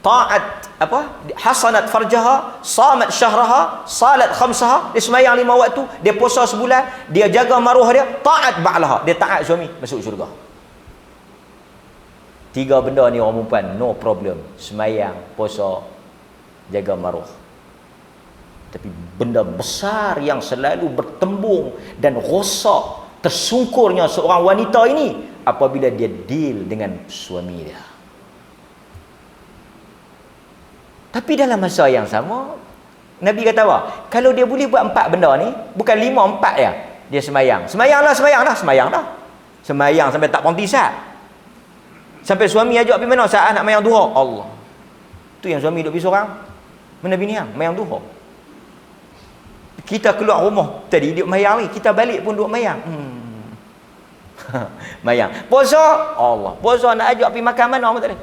Speaker 1: ta'at apa? Hasanat farjaha, samat syahraha, salat khamsaha. Dia semayang 5 waktu, dia puasa sebulan, dia jaga maruah dia, ta'at ba'laha, dia taat suami, masuk syurga. 3 benda ni orang perempuan no problem. Semayang, puasa, jaga maruah. Tapi benda besar yang selalu bertembung dan rosak tersungkurnya seorang wanita ini apabila dia deal dengan suami dia. Tapi dalam masa yang sama, Nabi kata apa? Kalau dia boleh buat 4 benda ni, bukan 5, 4 ya. Dia semayang. Semayang dah. Semayang sampai tak berhenti saat. Sampai suami ajak pergi mana saat nak mayang duha. Allah. Tu yang suami duduk pergi seorang. Mana bini hang? Mayang duha. Kita keluar rumah tadi duduk mayang ni, kita balik pun duduk mayang. Mayang. Puasa, Allah. Puasa nak ajak pergi makan mana pun tak ada.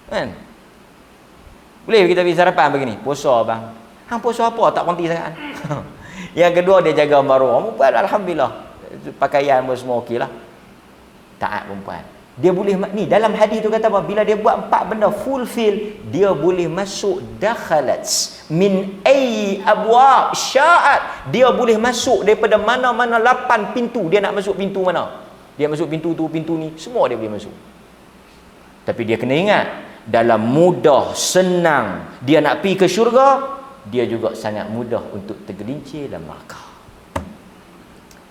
Speaker 1: Kan? Boleh kita pergi sarapan begini. Puasa bang. Hang puasa apa? Tak berhenti sangat. Yang kedua dia jaga maruah. Perempuan alhamdulillah. Pakaian pun semua okeylah. Taat perempuan. Dia boleh ni dalam hadis tu kata apa? Bila dia buat 4 benda fulfill, dia boleh masuk dakhalat min ayyi abwab sya'at. Dia boleh masuk daripada mana-mana 8 pintu. Dia nak masuk pintu mana? Dia masuk pintu tu, pintu ni, semua dia boleh masuk. Tapi dia kena ingat, dalam mudah, senang dia nak pergi ke syurga, dia juga sangat mudah untuk tergelincir dalam neraka.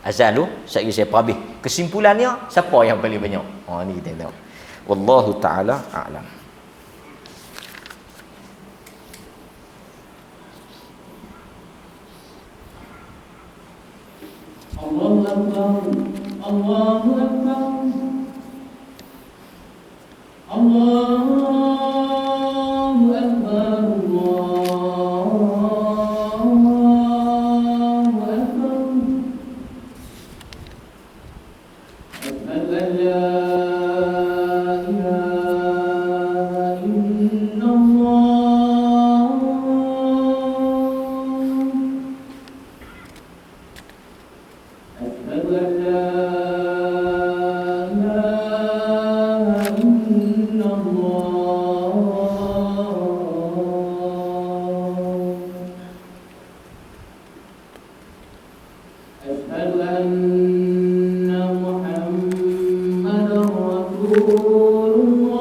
Speaker 1: Azan tu, saya habis. Kesimpulannya, siapa yang paling banyak? Oh, ni kita tengok. Wallahu ta'ala a'lam.
Speaker 2: Allahu Akbar. Allahu Akbar. Allahu Akbar. Allahu Akbar. أشهد أن محمدا رسول الله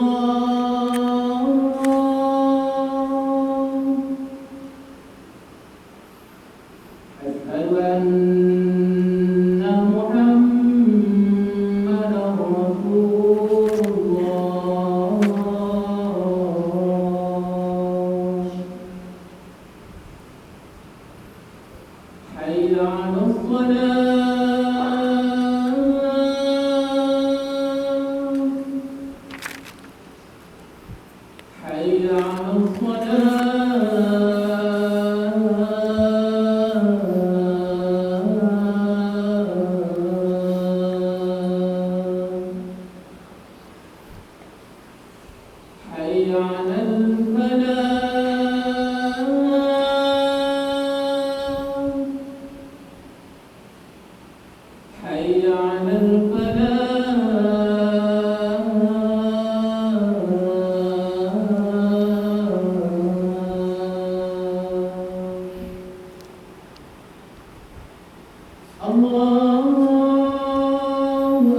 Speaker 2: أشهد أن محمدا رسول الله حي على الصلاة حي على الصلاة حي على الفلاح حي على الفلاح الله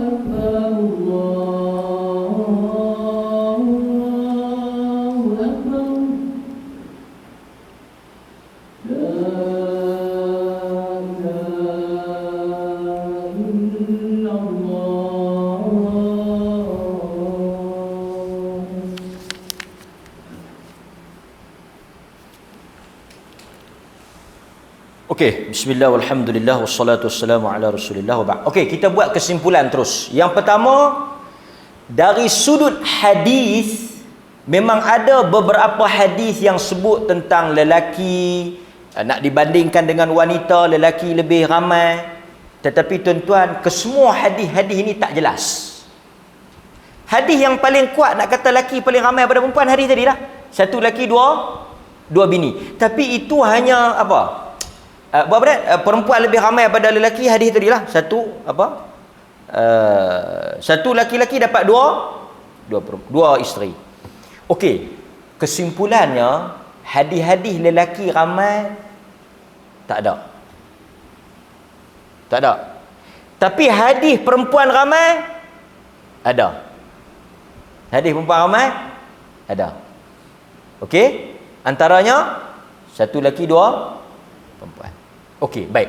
Speaker 2: أكبر الله أكبر لا إله إلا الله
Speaker 1: Okey, bismillah walhamdulillah wassalatu wassalamu ala Rasulillah wa ba'd. Okey, kita buat kesimpulan terus. Yang pertama, dari sudut hadis memang ada beberapa hadis yang sebut tentang lelaki nak dibandingkan dengan wanita, lelaki lebih ramai. Tetapi tuan-tuan, kesemua hadis-hadis ini tak jelas. Hadis yang paling kuat nak kata lelaki paling ramai daripada perempuan, hadis tadi lah. Satu lelaki, dua bini. Tapi itu hanya apa? Berapa dia? Perempuan lebih ramai daripada lelaki, hadis tadi lah. Satu apa? Satu lelaki-lelaki dapat dua isteri. Okey, kesimpulannya hadis-hadis lelaki ramai tak ada. Tak ada. Tapi hadis perempuan ramai ada. Hadis perempuan ramai ada. Okey? Antaranya satu lelaki, dua perempuan. Okey, baik.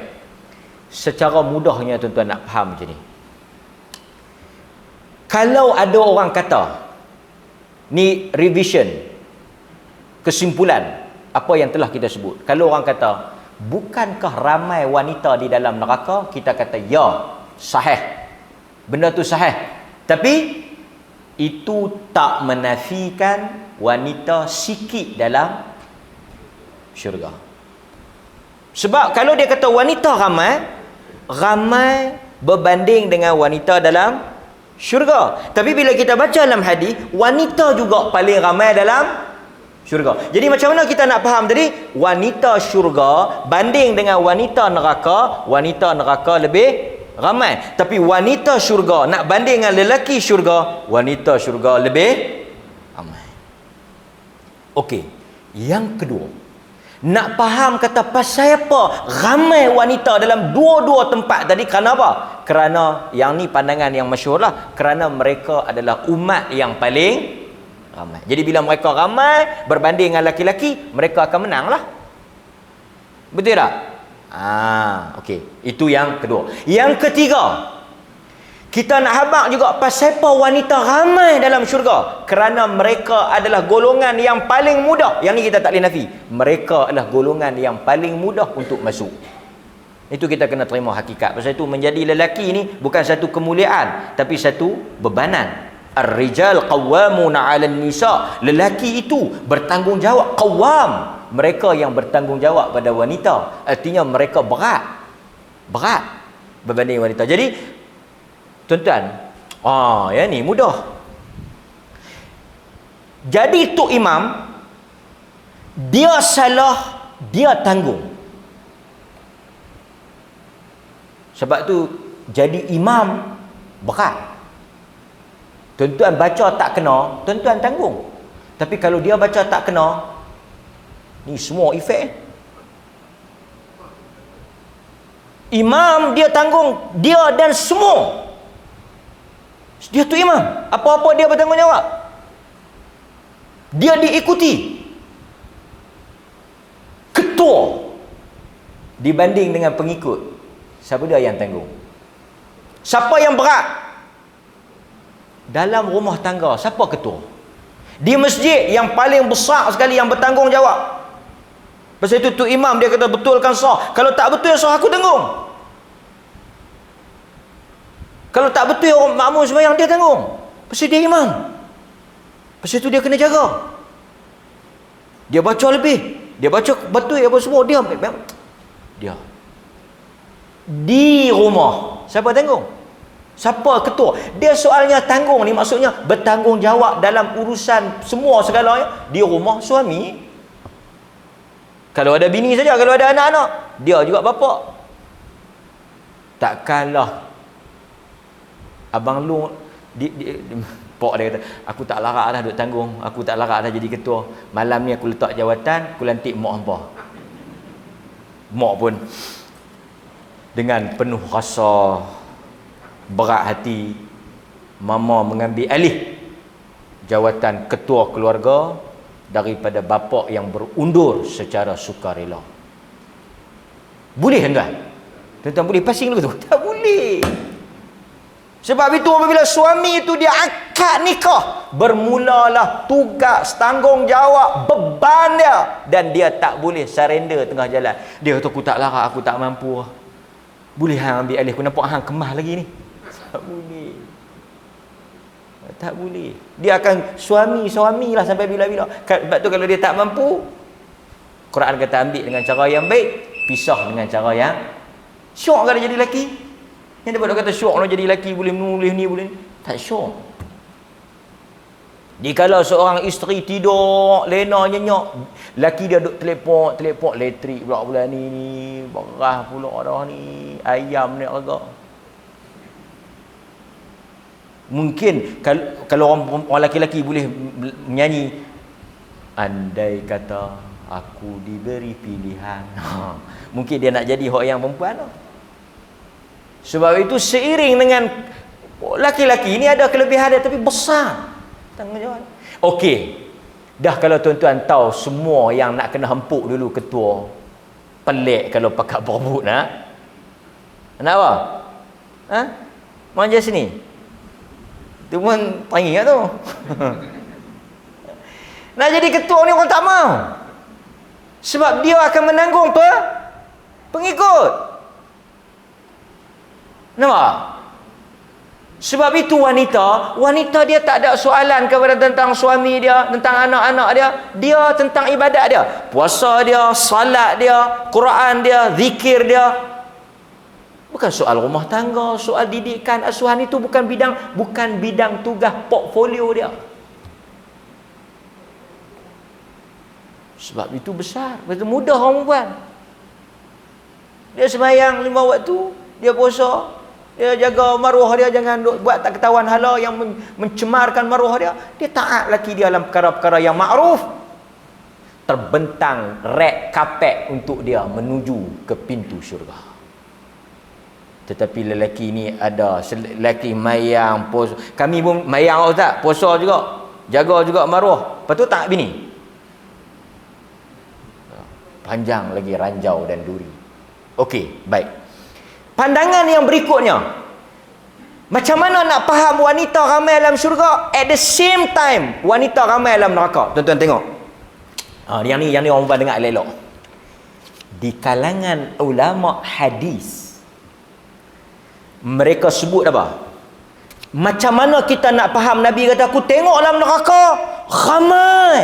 Speaker 1: Secara mudahnya tuan-tuan nak faham macam ni. Kalau ada orang kata, ni revision, kesimpulan apa yang telah kita sebut. Kalau orang kata, bukankah ramai wanita di dalam neraka? Kita kata, ya, sahih. Benda tu sahih. Tapi, itu tak menafikan wanita sikit dalam syurga. Sebab kalau dia kata wanita ramai berbanding dengan wanita dalam syurga. Tapi bila kita baca dalam hadis, wanita juga paling ramai dalam syurga. Jadi macam mana kita nak faham tadi? Wanita syurga banding dengan wanita neraka lebih ramai. Tapi wanita syurga nak banding dengan lelaki syurga, wanita syurga lebih ramai. Okey. Yang kedua, nak faham kata pasal apa ramai wanita dalam dua-dua tempat tadi, kerana apa? Kerana yang ni pandangan yang masyhur lah, kerana mereka adalah umat yang paling ramai. Jadi bila mereka ramai berbanding dengan laki-laki, mereka akan menang lah. Betul tak? Okey. Itu yang kedua. Yang ketiga, kita nak habaq juga pasal apa wanita ramai dalam syurga? Kerana mereka adalah golongan yang paling mudah. Yang ni kita tak boleh nafi. Mereka adalah golongan yang paling mudah untuk masuk. Itu kita kena terima hakikat. Pasal itu menjadi lelaki ni bukan satu kemuliaan, tapi satu bebanan. Ar-rijal qawwamuna 'alan nisa. Lelaki itu bertanggungjawab, qawwam. Mereka yang bertanggungjawab pada wanita. Artinya mereka berat berbanding wanita. Jadi tuan-tuan, ya ni mudah. Jadi tu imam, dia salah, dia tanggung. Sebab tu jadi imam berat. Tuan-tuan baca tak kena, tuan-tuan tanggung. Tapi kalau dia baca tak kena, ni semua efek. Imam dia tanggung, dia dan semua. Dia tu imam, apa-apa dia bertanggungjawab. Dia diikuti. Ketua dibanding dengan pengikut, siapa dia yang tanggung? Siapa yang berat? Dalam rumah tangga, siapa ketua? Di masjid yang paling besar sekali yang bertanggungjawab. Pasal itu tu imam dia kata betulkan sah. Kalau tak betul yang sah aku tanggung. Kalau tak betul orang makmum sembahyang dia tanggung. Pasal dia imam. Pasal itu dia kena jaga. Dia baca lebih. Dia baca betul apa semua. Dia di rumah siapa tanggung? Siapa ketua? Dia soalnya tanggung ni maksudnya bertanggungjawab dalam urusan semua segalanya. Di rumah suami. Kalau ada bini saja, kalau ada anak-anak, dia juga bapa. Takkanlah abang lu Pok dia kata, aku tak larat dah duk tanggung, aku tak larat dah jadi ketua. Malam ni aku letak jawatan, aku lantik mak hampa. Mak pun dengan penuh rasa berat hati, mama mengambil alih jawatan ketua keluarga daripada bapa yang berundur secara sukarela. Boleh tuan? Tuan-tuan boleh passing dulu tu? Tak boleh. Sebab itu apabila suami itu dia akad nikah, bermulalah tugas, tanggungjawab, beban dia, dan dia tak boleh surrender tengah jalan. Dia kata aku tak larat, aku tak mampu. Boleh hang ambil alih, aku nampak hang kemah lagi ni. Tak boleh. Tak boleh. Dia akan suami lah sampai bila-bila. Sebab tu kalau dia tak mampu, Quran kata ambil dengan cara yang baik, pisah dengan cara yang syok kalau jadi lelaki. Yang dia kata syok kalau jadi lelaki boleh menulis ni boleh ni. Tak syok. Dikala seorang isteri tidur lena nyenyak, lelaki dia duk telepon elektrik pula bulan ni berah pula dah ni, ayam ni harga. Mungkin kalau orang lelaki boleh menyanyi, andai kata aku diberi pilihan. Mungkin dia nak jadi hak yang perempuan tu. Sebab itu seiring dengan laki-laki ni ada kelebihan dia tapi besar tanggungjawab. Okey. Dah kalau tuan-tuan tahu semua yang nak kena hempuk dulu ketua. Pelik kalau pakat berebut nak. Nak apa? Ha? Manja sini. Tu pun tanya tu. Nak jadi ketua ni orang tak mau. Sebab dia akan menanggung pengikut. Nampak? Sebab itu wanita dia tak ada soalan kepada tentang suami dia, tentang anak-anak dia. Dia tentang ibadat dia. Puasa dia, salat dia, Quran dia, zikir dia. Bukan soal rumah tangga, soal didikan, asuhan itu bukan bidang tugas portfolio dia. Sebab itu besar, betul mudah orang perempuan. Dia sembahyang 5 waktu, dia puasa, dia jaga maruah dia, jangan buat tak ketahuan hala yang mencemarkan maruah dia. Dia taat laki dia dalam perkara-perkara yang makruf. Terbentang red carpet untuk dia menuju ke pintu syurga. Tetapi lelaki ni ada lelaki mayang puasa. Kami pun mayang ustaz, puasa juga, jaga juga maruah. Lepas tu tak bini. Panjang lagi ranjau dan duri. Okey, baik. Pandangan yang berikutnya, macam mana nak faham wanita ramai dalam syurga, at the same time wanita ramai dalam neraka. Tuan-tuan tengok. Yang ni orang buat dengar elok. Di kalangan ulama hadis, mereka sebut apa? Macam mana kita nak faham Nabi kata aku tengok dalam neraka ramai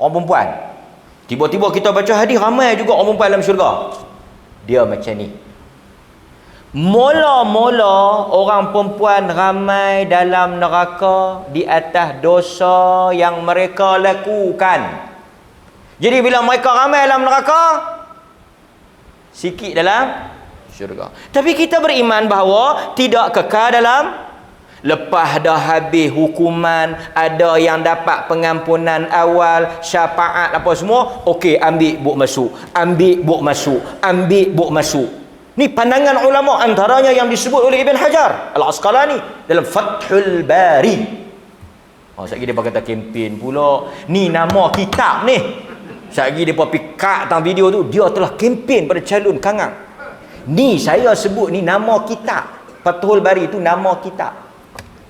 Speaker 1: orang perempuan. Tiba-tiba kita baca hadis ramai juga orang perempuan dalam syurga. Dia macam ni. Mula-mula orang perempuan ramai dalam neraka di atas dosa yang mereka lakukan. Jadi bila mereka ramai dalam neraka, sikit dalam syurga. Tapi kita beriman bahawa tidak kekal dalam. Lepas dah habis hukuman, ada yang dapat pengampunan awal, syafaat apa semua, okey, ambil buk masuk, ambil buk masuk, ambil buk masuk. Ni pandangan ulama, antaranya yang disebut oleh Ibn Hajar Al-Asqalani dalam Fathul Bari. Sekejap dia kata kempen pula. Ni nama kitab ni. Sekejap dia pergi cut tang video tu, dia telah kempen pada calon kangang. Ni saya sebut ni nama kitab. Fathul Bari itu nama kitab.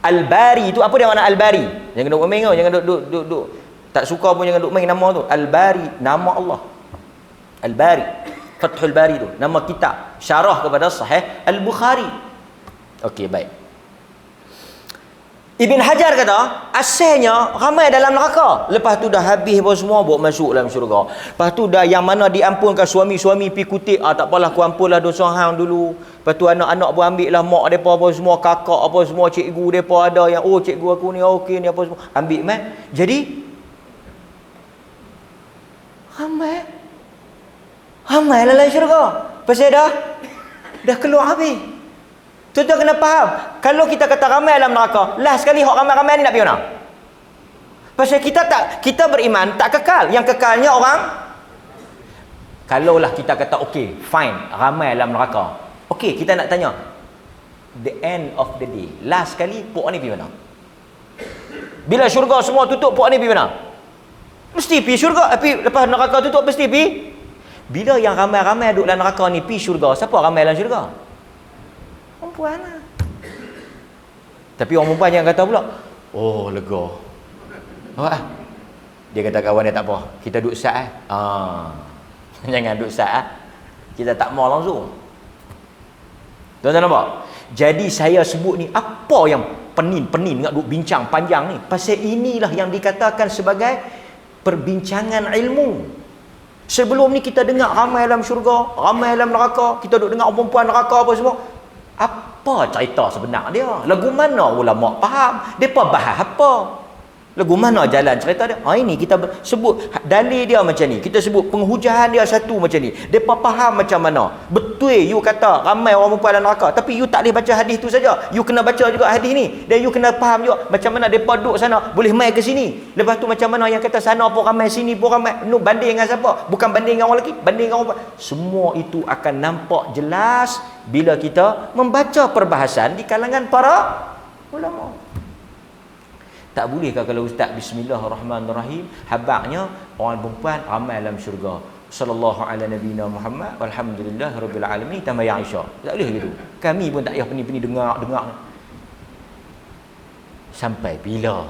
Speaker 1: Al-Bari itu apa dia makna Al-Bari? Jangan duk main kau, jangan duk tak suka pun jangan duk main nama tu. Al-Bari, nama Allah. Al-Bari, Fathul Bari tu nama kitab, syarah kepada Sahih Al-Bukhari. Okey, baik. Ibn Hajar kata, asalnya ramai dalam neraka. Lepas tu dah habis apa semua, bawa masuk dalam syurga. Lepas tu dah yang mana diampunkan suami-suami pi kutip, tak apalah aku ampunlah dosa hang dulu. Lepas tu anak-anak pun ambil lah mak depa apa semua, kakak apa semua, cikgu depa ada yang cikgu aku ni okey ni apa semua. Ambil mai. Jadi ramai dalam syurga. Pasal dah keluar habis. Tuan-tuan kena faham, kalau kita kata ramai dalam neraka, last sekali hak ramai-ramai ni nak pergi mana? Pasal kita beriman tak kekal. Yang kekalnya orang, kalaulah kita kata okey, fine, ramai dalam neraka. Okey, kita nak tanya, the end of the day, last sekali puak ni pergi mana? Bila syurga semua tutup, puak ni pergi mana? Mesti pergi syurga. Tapi lepas neraka tutup, mesti pergi. Bila yang ramai-ramai duduk dalam neraka ni pergi syurga, siapa ramai dalam syurga? Perempuan lah. Tapi orang perempuan yang kata pula, oh lega. Awak dia kata kawan dia, tak apa, kita duduk sat jangan duduk sat kita tak mau langsung. Tuan-tuan nampak? Jadi saya sebut ni apa yang penin nak duduk bincang panjang ni, pasal inilah yang dikatakan sebagai perbincangan ilmu. Sebelum ni kita dengar ramai dalam syurga, ramai dalam neraka, kita duduk dengar perempuan neraka apa semua. Apa cerita sebenar dia? Lagu mana ulama faham? Depa bahas apa? Lagu mana jalan cerita dia? Ini kita sebut dalil dia macam ni. Kita sebut penghujahan dia satu macam ni. Depa faham macam mana? Betul you kata ramai orang perempuan dalam neraka, tapi you tak boleh baca hadis tu saja. You kena baca juga hadis ni. Dan you kena faham juga macam mana depa duduk sana boleh mai ke sini. Lepas tu macam mana yang kata sana pun ramai, sini pun ramai. No, banding dengan siapa? Bukan banding dengan orang lelaki, banding dengan orang. Semua itu akan nampak jelas bila kita membaca perbahasan di kalangan para ulama. Tak bolehkah kalau ustaz bismillahirrahmanirrahim, habaknya orang perempuan ramai dalam syurga. Sallallahu ala nabiyina Muhammad walhamdulillahirabbil alamin tamaya Aisyah. Tak boleh gitu. Kami pun tak payah pening-pening dengar. Sampai bila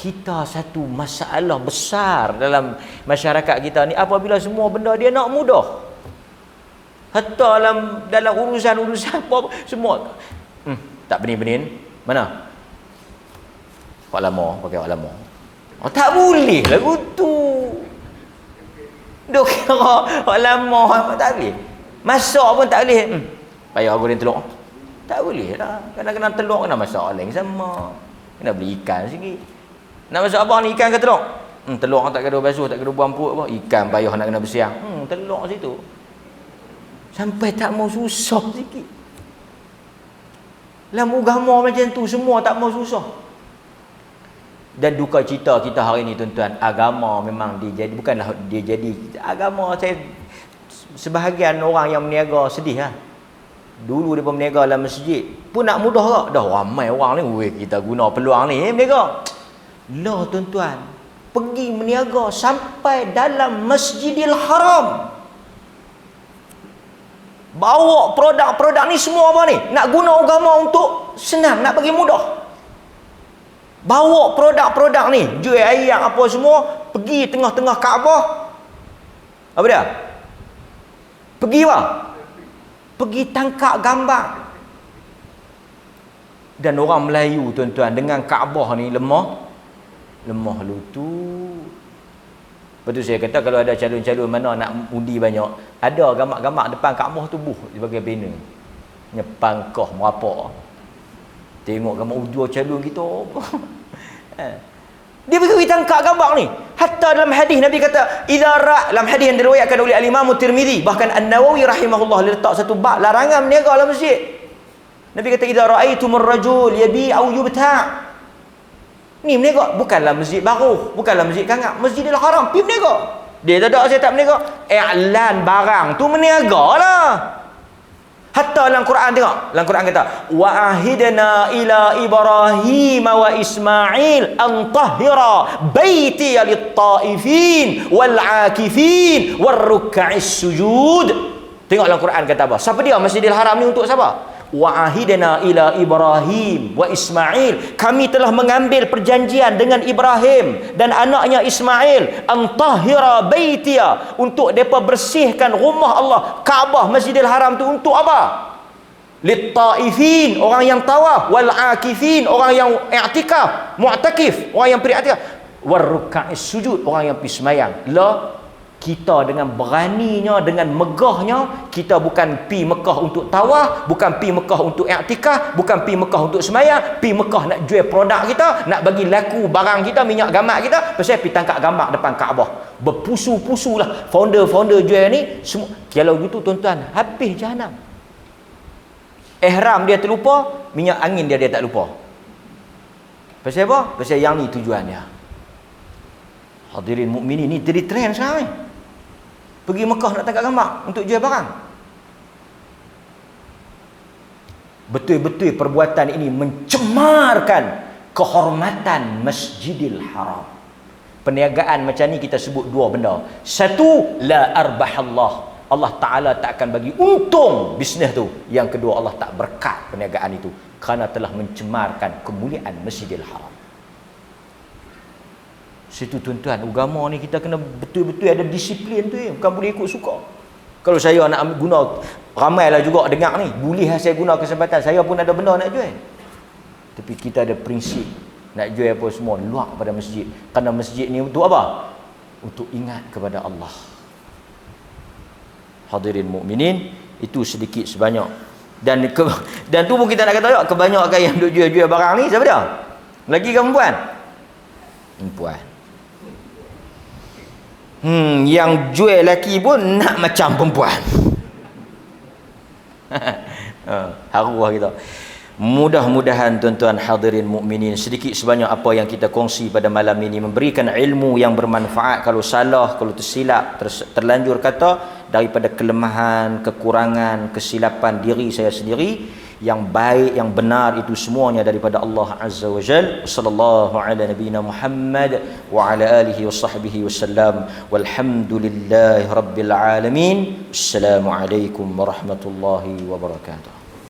Speaker 1: kita satu masalah besar dalam masyarakat kita ni, apabila semua benda dia nak mudah. Hatta dalam urusan-urusan apa semua tak benin-benin. Mana? Pak lama, pakai pak lama. Tak boleh lagu tu. Duk kira pak lama tak boleh. Masak pun tak boleh. Payah goreng telur. Tak boleh lah. Kadang-kadang telur kena masak lain sama. Kena beli ikan sikit. Nak masak abang ni ikan ke telur? Telur tak kena basuh, tak kena buang perut apa. Ikan payah nak kena bersiang. Telur situ. Sampai tak mau susah sikit. Dalam agama macam tu semua tak mau susah. Dan duka cita kita hari ni tuan-tuan, agama memang dia jadi, bukanlah dia jadi agama. Saya sebahagian orang yang berniaga sedih lah. Dulu dia berniaga dalam masjid pun nak mudah tak? Dah ramai orang ni, kita guna peluang ni berniaga. Lah tuan-tuan, pergi berniaga sampai dalam Masjidil Haram. Bawa produk-produk ni semua apa ni? Nak guna agama untuk senang, nak bagi mudah. Bawa produk-produk ni, jual ayam apa semua, pergi tengah-tengah Kaabah. Apa dia? Pergi apa? Pergi tangkap gambar. Dan orang Melayu tuan-tuan dengan Kaabah ni lemah lutut. Betul saya kata kalau ada calon-calon mana nak undi banyak, ada gambar-gambar depan Kaabah tu sebagai banner. Nyepangkah merapa. Tengok gambar ujung calon kita. Dia pergi tangkap gambar ni. Hatta dalam hadis Nabi kata, dalam hadis yang diriwayatkan oleh Al-Imam Tirmizi, bahkan An-Nawawi rahimahullah letak satu bab larangan berniaga dalam masjid. Nabi kata, idza ra'aitumur rajul yabi'u yubta'. Ni berniaga bukanlah masjid baru, bukanlah masjid Kangak, Masjidil Haram, pergi berniaga. Dia tak ada saya tak berniaga. I'lan barang tu berniaga lah. Hatta dalam Quran tengok. Dalam Quran kata, wa ahidna ila Ibrahim wa Ismail an tahhira baiti lit-taifin wal 'akifin war ruk'is sujud. Tengok dalam Quran kata apa? Siapa dia Masjidil Haram ni untuk siapa? Wa ahidna ila Ibrahim wa Ismail. Kami telah mengambil perjanjian dengan Ibrahim dan anaknya Ismail an tahhira baitiya, untuk depa bersihkan rumah Allah, Kaabah Masjidil Haram tu untuk apa? Lit-taifin, orang yang tawaf, wal 'akifin, orang yang i'tikaf, mu'takif, orang yang beriktikaf, war ruk'is sujud, orang yang pergi sembahyang. Kita dengan beraninya, dengan megahnya, kita bukan pi Mekah untuk tawaf, bukan pi Mekah untuk i'tikaf, bukan pi Mekah untuk sembahyang, pi Mekah nak jual produk kita, nak bagi laku barang kita, minyak gambar kita, pasal pi tangkap gambar depan Kaabah. Berpusu-pusu lah founder-founder jual ni semua. Kalau gitu tuan-tuan, habis jahanam. Ihram dia terlupa, minyak angin dia tak lupa. Pasal apa? Pasal yang ni tujuan dia. Hadirin mukminin, ni jadi trend sekarang ni. Pergi Mekah nak tangkap gambar untuk jual barang. Betul-betul perbuatan ini mencemarkan kehormatan Masjidil Haram. Perniagaan macam ni kita sebut dua benda. Satu, la arbahallah, Allah Ta'ala tak akan bagi untung bisnes tu. Yang kedua, Allah tak berkat perniagaan itu kerana telah mencemarkan kemuliaan Masjidil Haram. Situ tuan-tuan, agama ni kita kena betul-betul ada disiplin tu, bukan boleh ikut suka. Kalau saya nak ambil guna, ramailah juga dengar ni, boleh saya guna kesempatan, saya pun ada benda nak jual. Tapi kita ada prinsip, nak jual apa semua luar pada masjid. Kerana masjid ni untuk apa? Untuk ingat kepada Allah. Hadirin mukminin, itu sedikit sebanyak. Dan tu pun kita nak kata, kebanyakan yang duk jual-jual barang ni siapa dia? Lagi ke perempuan? Perempuan. Yang jual lelaki pun nak macam perempuan. Haruah kita. Mudah-mudahan tuan-tuan hadirin mukminin, sedikit sebanyak apa yang kita kongsi pada malam ini memberikan ilmu yang bermanfaat. Kalau salah, kalau tersilap, terlanjur kata daripada kelemahan, kekurangan, kesilapan diri saya sendiri, yang baik, yang benar itu semuanya daripada Allah Azza wa Jal. Sallallahu ala nabiyina Muhammad wa ala alihi wa sahbihi wasallam. Walhamdulillahi rabbil alamin. Assalamualaikum warahmatullahi wabarakatuh.